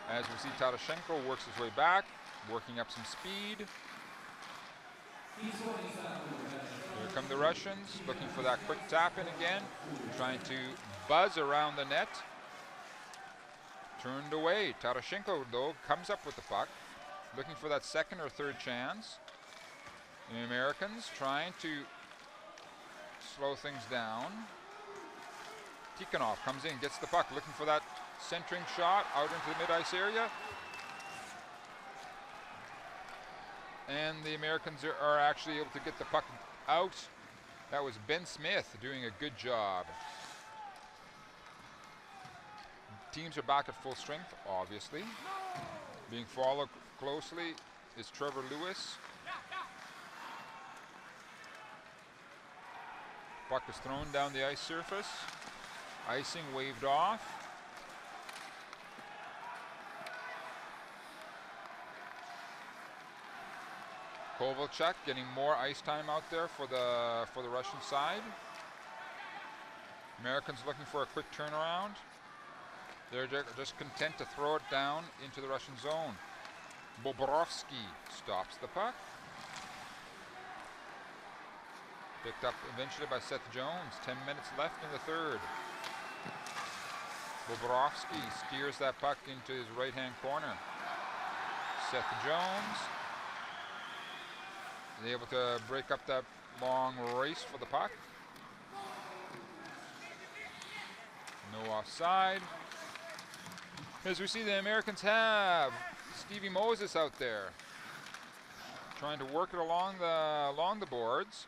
As we see, Tarashenko works his way back, working up some speed. Here come the Russians, looking for that quick tap in again, trying to buzz around the net. Turned away. Tarashenko, though, comes up with the puck, looking for that second or third chance. The Americans trying to slow things down. Tikhonov comes in, gets the puck, looking for that centering shot out into the mid-ice area. And the Americans are actually able to get the puck out. That was Ben Smith doing a good job. Teams are back at full strength, obviously. Being followed closely is Trevor Lewis. Puck is thrown down the ice surface. Icing waved off. Kovalchuk getting more ice time out there for the Russian side. Americans looking for a quick turnaround. They're just content to throw it down into the Russian zone. Bobrovsky stops the puck. Picked up eventually by Seth Jones. 10 minutes left in the third. Bobrovsky steers that puck into his right-hand corner. Seth Jones is able to break up that long race for the puck. No offside. As we see, the Americans have Stevie Moses out there, trying to work it along the boards.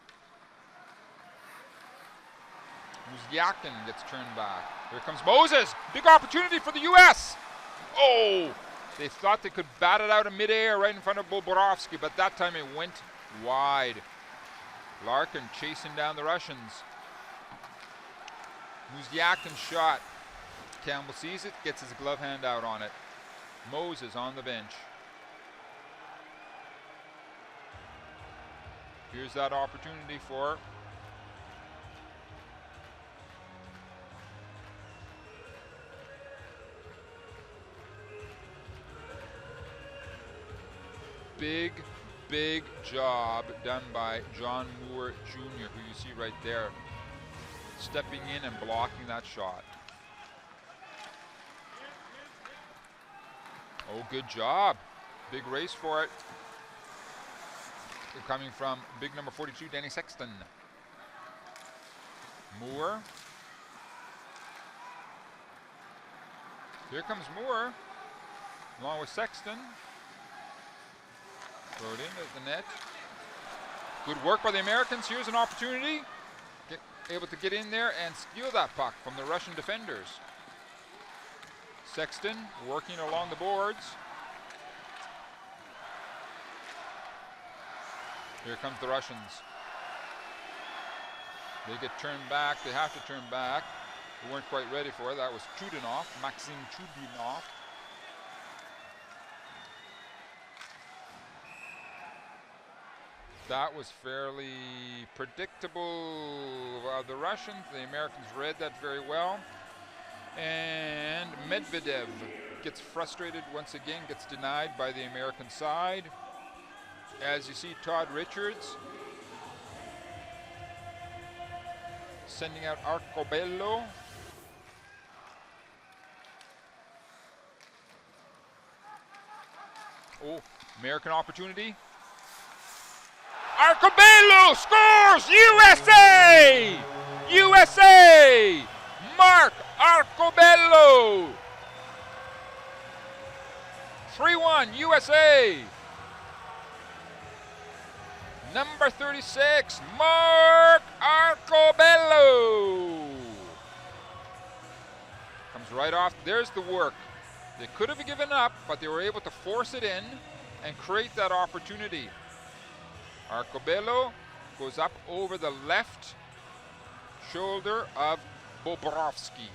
Muzyakin gets turned back. Here comes Moses. Big opportunity for the U.S. Oh! They thought they could bat it out in midair right in front of Bobrovsky, but that time it went wide. Larkin chasing down the Russians. Muzyakin shot. Campbell sees it, gets his glove hand out on it. Moses on the bench. Here's that opportunity for big job done by John Moore Jr., who you see right there, stepping in and blocking that shot. Oh, good job. Big race for it. They're coming from big number 42, Danny Sexton. Moore. Here comes Moore. along with Sexton. Throw it into the net. Good work by the Americans. Here's an opportunity. Able to get in there and steal that puck from the Russian defenders. Sexton working along the boards. Here comes the Russians. They get turned back. They have to turn back. They weren't quite ready for it. That was Chudinov, Maxim Chudinov. That was fairly predictable of the Russians. The Americans read that very well. And Medvedev gets frustrated once again, gets denied by the American side. As you see, Todd Richards sending out Arcobello. Oh, American opportunity. Arcobello scores! USA! USA! Mark Arcobello! 3-1 USA! Number 36, Mark Arcobello! Comes right off. There's the work. They could have given up, but they were able to force it in and create that opportunity. Arcobello goes up over the left shoulder of Bobrovsky.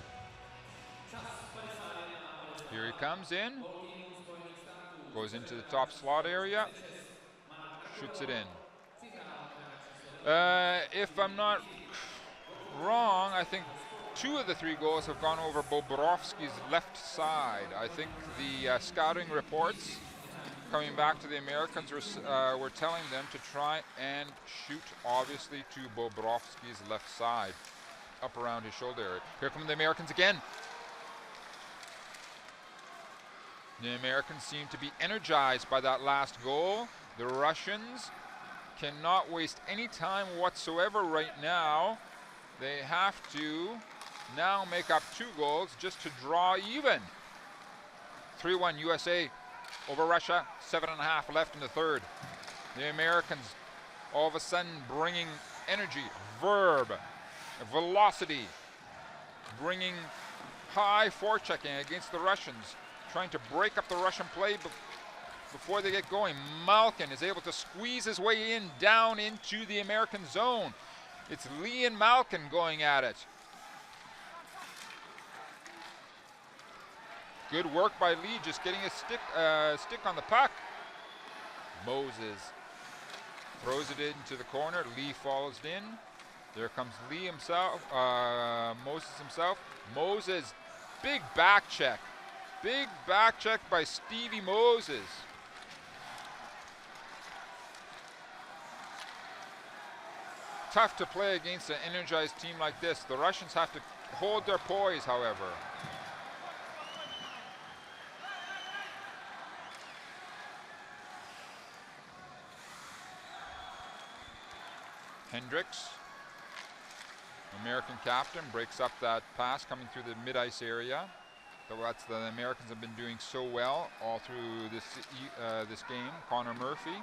Here he comes in. Goes into the top slot area. Shoots it in. If I'm not wrong, I think 2 of the 3 goals have gone over Bobrovsky's left side. I think the scouting reports coming back to the Americans were telling them to try and shoot, obviously, to Bobrovsky's left side, up around his shoulder area. Here come the Americans again. The Americans seem to be energized by that last goal. The Russians cannot waste any time whatsoever right now. They have to now make up 2 goals just to draw even. 3-1 USA over Russia, 7.5 left in the third. The Americans all of a sudden bringing energy, verb, velocity, bringing high forechecking against the Russians, trying to break up the Russian play before they get going. Malkin is able to squeeze his way in down into the American zone. It's Lee and Malkin going at it. Good work by Lee, just getting a stick on the puck. Moses throws it into the corner. Lee follows in. There comes Lee himself, Moses himself. Moses, big back check. Big back check by Stevie Moses. Tough to play against an energized team like this. The Russians have to hold their poise, however. Hendricks, American captain, breaks up that pass coming through the mid-ice area. So that's the Americans have been doing so well all through this game. Connor Murphy,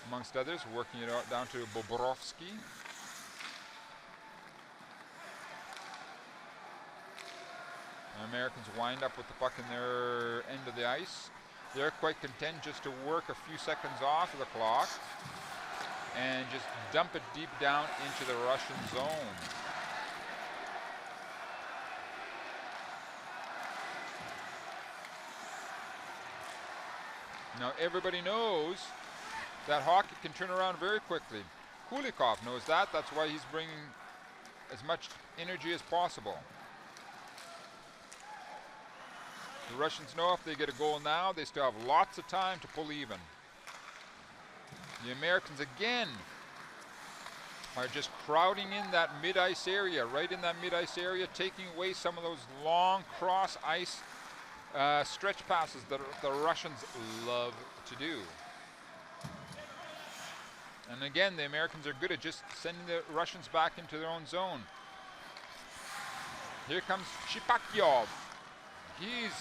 amongst others, working it out down to Bobrovsky. The Americans wind up with the puck in their end of the ice. They're quite content just to work a few seconds off of the clock and just dump it deep down into the Russian zone. Now everybody knows that hockey can turn around very quickly. Kulikov knows that. That's why he's bringing as much energy as possible. The Russians know if they get a goal now, they still have lots of time to pull even. The Americans again are just crowding in that mid-ice area, right in that mid-ice area, taking away some of those long cross-ice stretch passes that the Russians love to do. And again, the Americans are good at just sending the Russians back into their own zone. Here comes Shipakyov. He's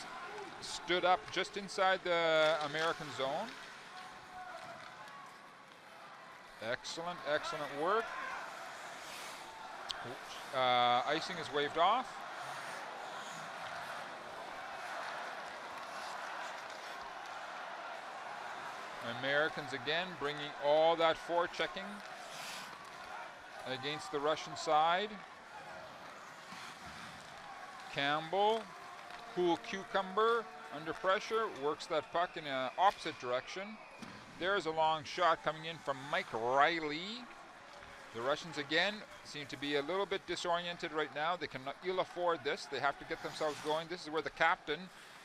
stood up just inside the American zone. Excellent, excellent work. Icing is waved off. Americans again bringing all that forechecking against the Russian side. Campbell, cool cucumber, under pressure, works that puck in an opposite direction. There's a long shot coming in from Mike Riley. The Russians again seem to be a little bit disoriented right now. They cannot ill afford this. They have to get themselves going. This is where the captain,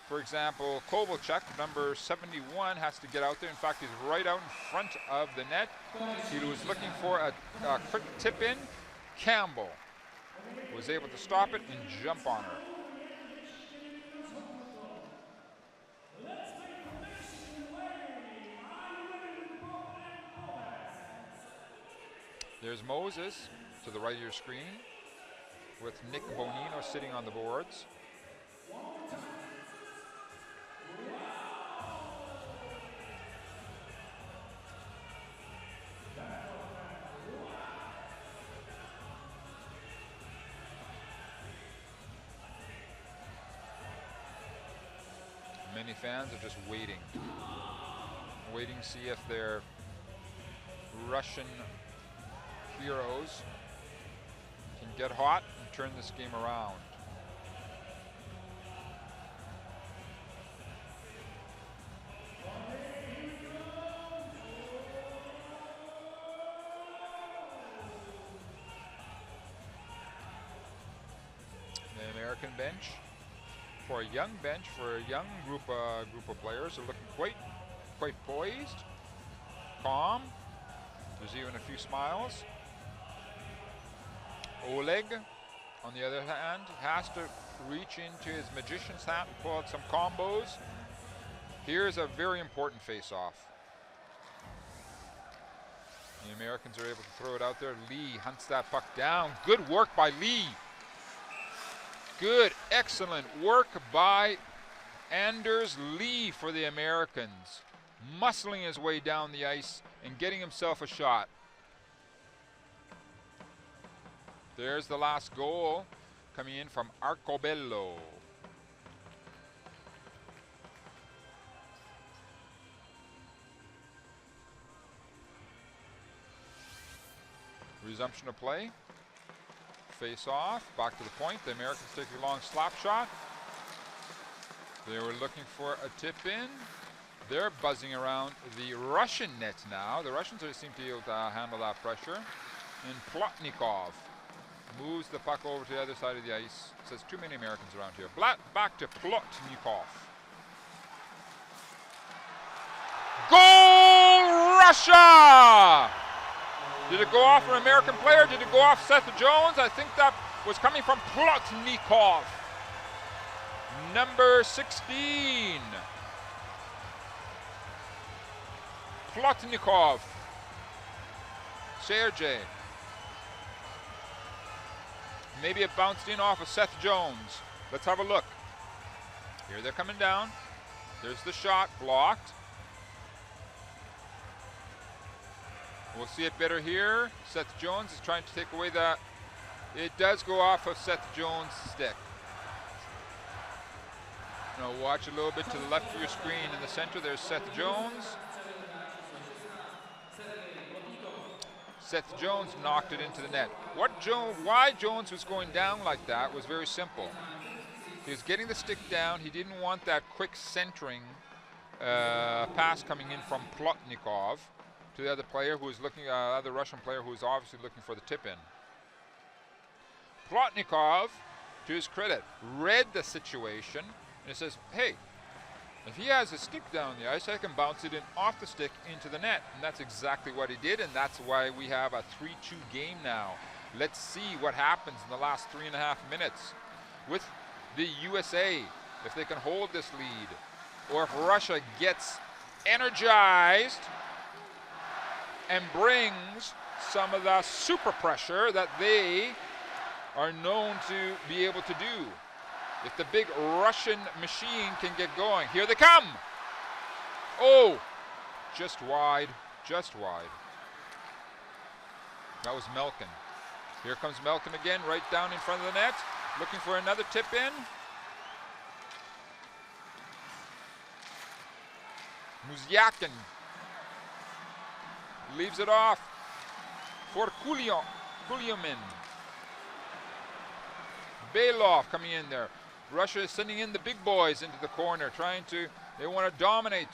for example, Kovalchuk, number 71, has to get out there. In fact, he's right out in front of the net. He was looking for a quick tip in. Campbell was able to stop it and jump on her. There's Moses to the right of your screen with Nick Bonino sitting on the boards. Many fans are just waiting to see if their Russian heroes can get hot and turn this game around. The American bench, for a young bench, for a young group of players, are looking quite poised, calm. There's even a few smiles. Oleg, on the other hand, has to reach into his magician's hat and pull out some combos. Here's a very important face-off. The Americans are able to throw it out there. Lee hunts that puck down. Good work by Lee. Good, excellent work by Anders Lee for the Americans. Muscling his way down the ice and getting himself a shot. There's the last goal coming in from Arcobello. Resumption of play. Face off, back to the point. The Americans take a long slap shot. They were looking for a tip in. They're buzzing around the Russian net now. The Russians seem to be able to handle that pressure. And Plotnikov moves the puck over to the other side of the ice. Says too many Americans around here. Back to Plotnikov. Goal, Russia! Did it go off an American player? Did it go off Seth Jones? I think that was coming from Plotnikov. Number 16. Plotnikov. Sergey. Maybe it bounced in off of Seth Jones. Let's have a look. Here they're coming down. There's the shot, blocked. We'll see it better here. Seth Jones is trying to take away that. It does go off of Seth Jones' stick. Now watch a little bit to the left of your screen. In the center, there's Seth Jones. Seth Jones knocked it into the net. Why Jones was going down like that was very simple. He was getting the stick down. He didn't want that quick centering pass coming in from Plotnikov to the other player who was looking, other Russian player who was obviously looking for the tip-in. Plotnikov, to his credit, read the situation and he says, hey, if he has a stick down the ice, I can bounce it in off the stick into the net. And that's exactly what he did, and that's why we have a 3-2 game now. Let's see what happens in the last 3.5 minutes with the USA, if they can hold this lead, or if Russia gets energized and brings some of the super pressure that they are known to be able to do. if the big Russian machine can get going. Here they come. Oh, just wide, just wide. That was Melkin. Here comes Melkin again, right down in front of the net, looking for another tip in. Muzyakin leaves it off for Kulyamin. Belov coming in there. Russia is sending in the big boys into the corner, they want to dominate.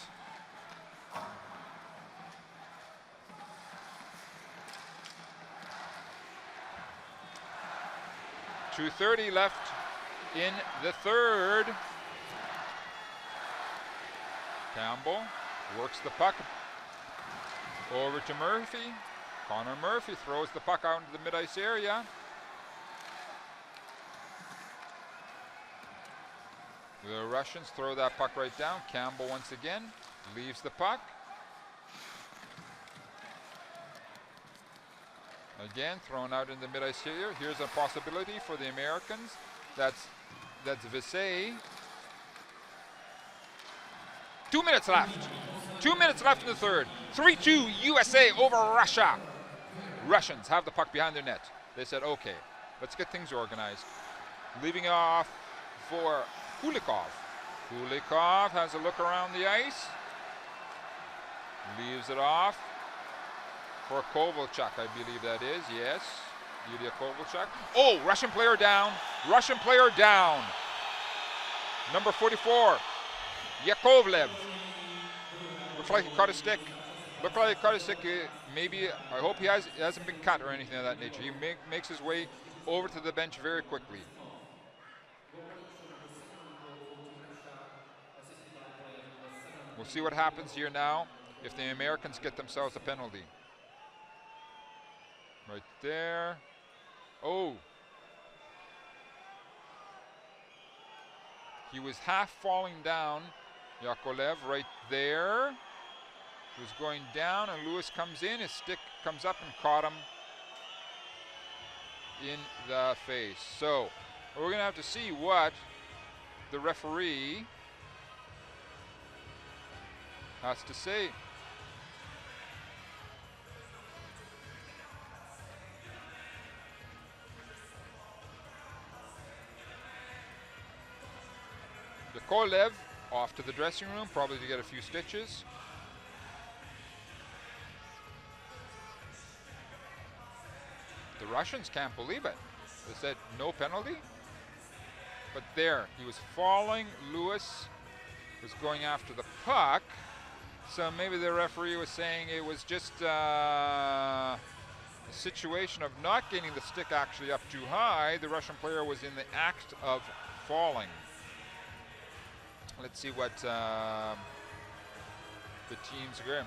.230 left in the third. Campbell works the puck over to Murphy. Connor Murphy throws the puck out into the mid-ice area. The Russians throw that puck right down. Campbell once again leaves the puck. Again, thrown out in the mid-ice here. Here's a possibility for the Americans. That's Visay. 2 minutes left. 2 minutes left in the third. 3-2 USA over Russia. Russians have the puck behind their net. They said, okay, let's get things organized. Leaving off for Kulikov. Kulikov has a look around the ice. Leaves it off for Kovalchuk, I believe that is. Yes, Yulia Kovalchuk. Oh, Russian player down. Russian player down. Number 44, Yakovlev. Looks like he caught a stick. Looked like he caught a stick. Maybe, I hope he hasn't been cut or anything of that nature. He makes his way over to the bench very quickly. We'll see what happens here now if the Americans get themselves a penalty. Right there. Oh. He was half falling down, Yakovlev, right there. He was going down, and Lewis comes in. His stick comes up and caught him in the face. So we're going to have to see what the referee has to say. Kolev off to the dressing room, probably to get a few stitches. The Russians can't believe it. They said no penalty. But there, he was falling. Lewis was going after the puck. So maybe the referee was saying it was just a situation of not getting the stick actually up too high. The Russian player was in the act of falling. Let's see what the teams agree.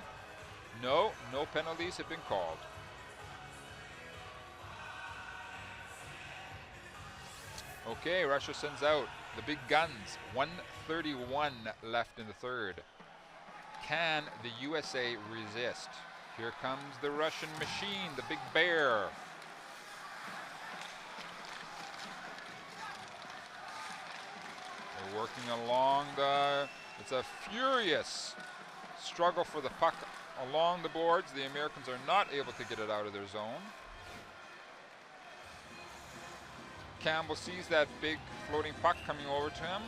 No penalties have been called. Okay, Russia sends out the big guns. 1:31 left in the third. Can the USA resist? Here comes the Russian machine, the big bear. They're working along it's a furious struggle for the puck along the boards. The Americans are not able to get it out of their zone. Campbell sees that big floating puck coming over to him.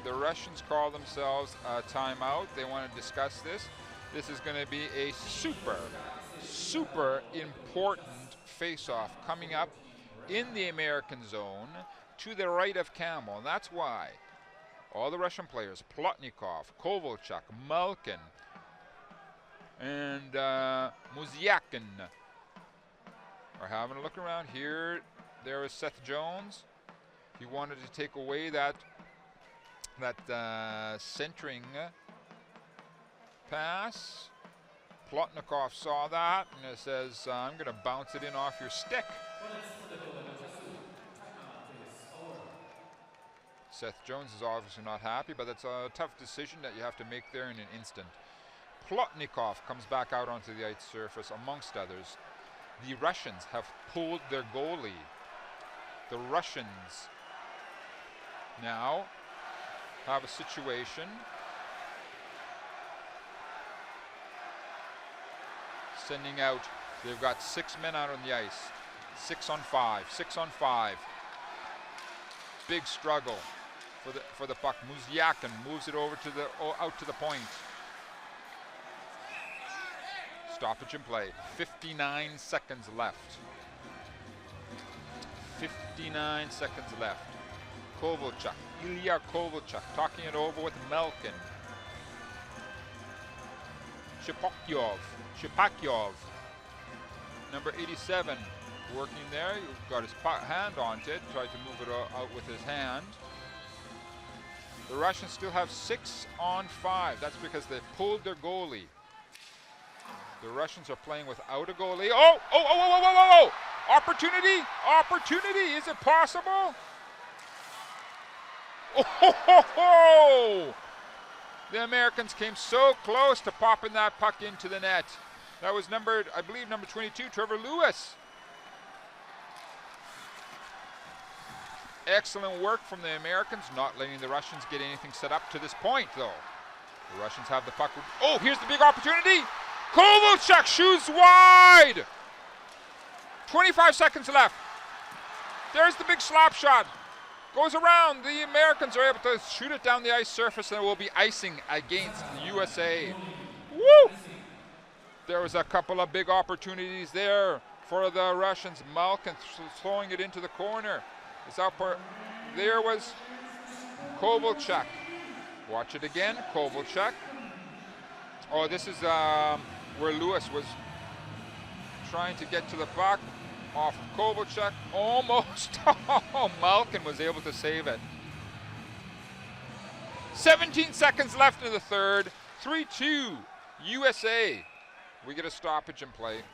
The Russians call themselves a timeout. They want to discuss this. This is going to be a super important face-off coming up in the American zone to the right of Campbell. And that's why all the Russian players, Plotnikov, Kovalchuk, Malkin, and Muzyakin, are having a look around here. There is Seth Jones. He wanted to take away that centering pass. Plotnikov saw that and it says, I'm going to bounce it in off your stick. Seth Jones is obviously not happy, but it's a tough decision that you have to make there in an instant. Plotnikov comes back out onto the ice surface, amongst others. The Russians have pulled their goalie. The Russians now have a situation. Sending out, they've got 6 men out on the ice. 6 on 5, 6 on 5. Big struggle for the puck. Muziakin moves it over to the out to the point. Stoppage in play. 59 seconds left. 59 seconds left. Kovalchuk, Ilya Kovalchuk, talking it over with Malkin. Shipakyov, number 87, working there. He got his hand onto it, tried to move it out with his hand. The Russians still have 6 on 5. That's because they pulled their goalie. The Russians are playing without a goalie. Oh! Opportunity! Opportunity! Is it possible? Oh! The Americans came so close to popping that puck into the net. That was number 22, Trevor Lewis. Excellent work from the Americans, not letting the Russians get anything set up to this point, though. The Russians have the puck. Oh, here's the big opportunity. Kovalchuk shoots wide. 25 seconds left. There's the big slap shot. Goes around. The Americans are able to shoot it down the ice surface, and it will be icing against the USA. Woo! There was a couple of big opportunities there for the Russians. Malkin throwing it into the corner. There was Kovalchuk. Watch it again, Kovalchuk. Oh, this is where Lewis was trying to get to the puck. Off of Kovalchuk, almost. Oh, Malkin was able to save it. 17 seconds left in the third. 3-2, USA. We get a stoppage in play.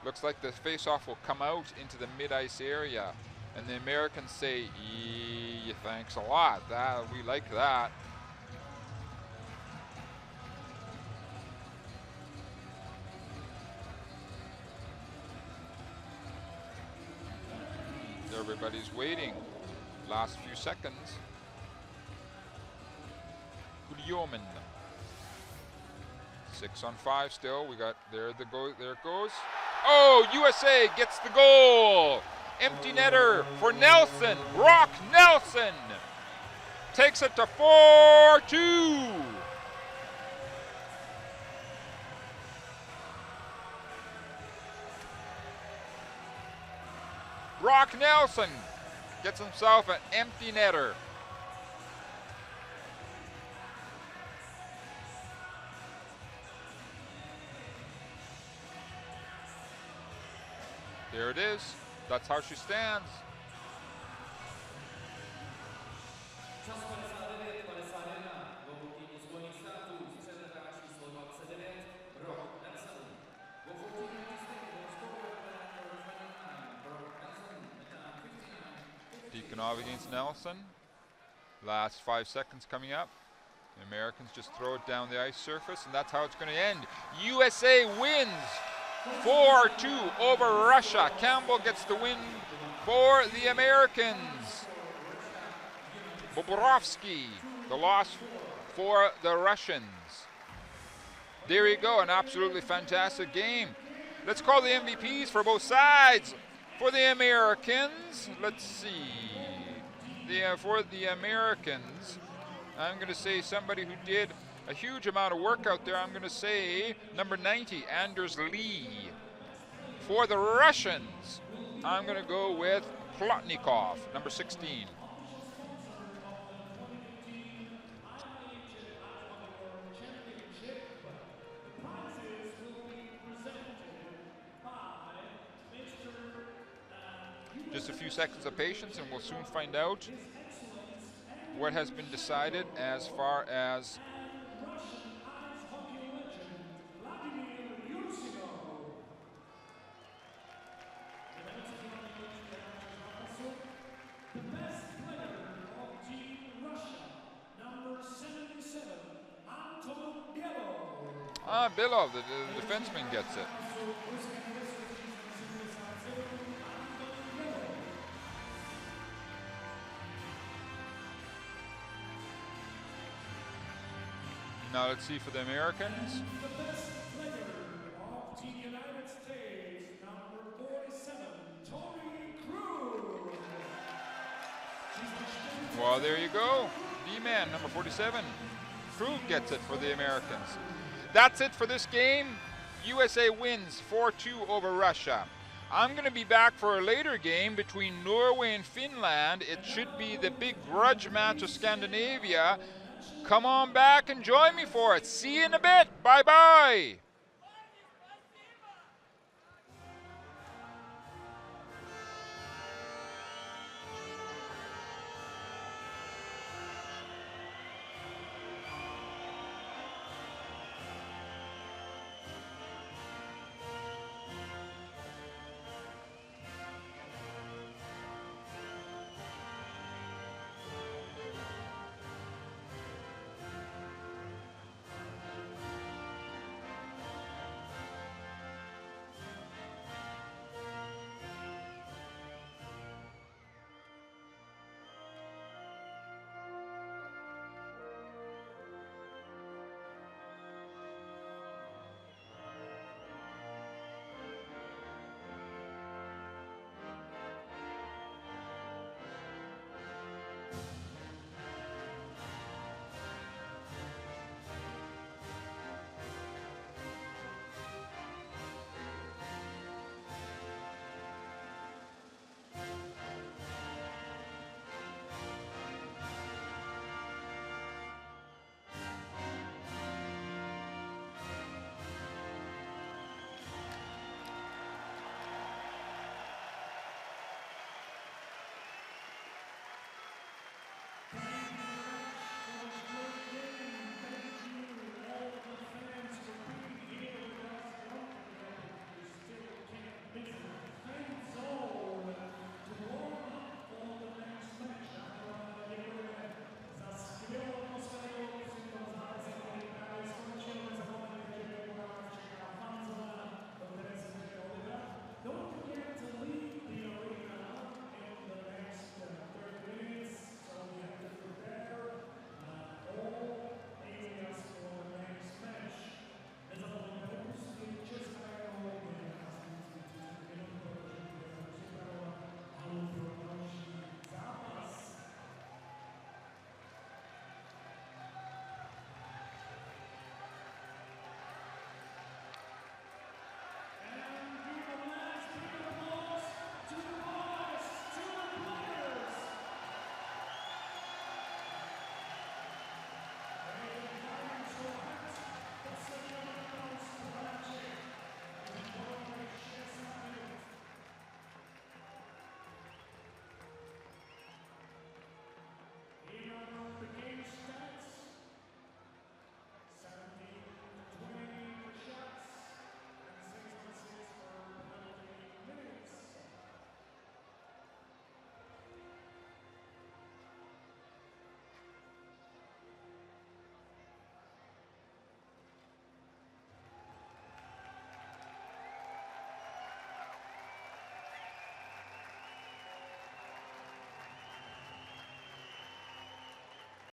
Looks like the face-off will come out into the mid-ice area. And the Americans say, thanks a lot. We like that. Everybody's waiting. Last few seconds. Gulyomin. 6 on 5 still. We got there it goes. Oh, USA gets the goal. Empty netter for Nelson. Brock Nelson takes it to 4-2. Brock Nelson gets himself an empty netter. There it is. That's how she stands. Deaconov against Nelson. Last 5 seconds coming up. The Americans just throw it down the ice surface, and that's how it's going to end. USA wins 4-2 over Russia. Campbell gets the win for the Americans. Bobrovsky, the loss for the Russians. There you go, an absolutely fantastic game. Let's call the MVPs for both sides. For the Americans, let's see. For the Americans, I'm going to say somebody who did a huge amount of work out there. I'm going to say number 90, Anders Lee. For the Russians, I'm going to go with Plotnikov, number 16. Just a few seconds of patience and we'll soon find out what has been decided as far as Bilov, the defenseman, gets it. Now let's see for the Americans. Well, there you go. D-man, number 47. Krug gets it for the Americans. That's it for this game. USA wins 4-2 over Russia. I'm going to be back for a later game between Norway and Finland. It should be the big grudge match of Scandinavia. Come on back and join me for it. See you in a bit. Bye-bye.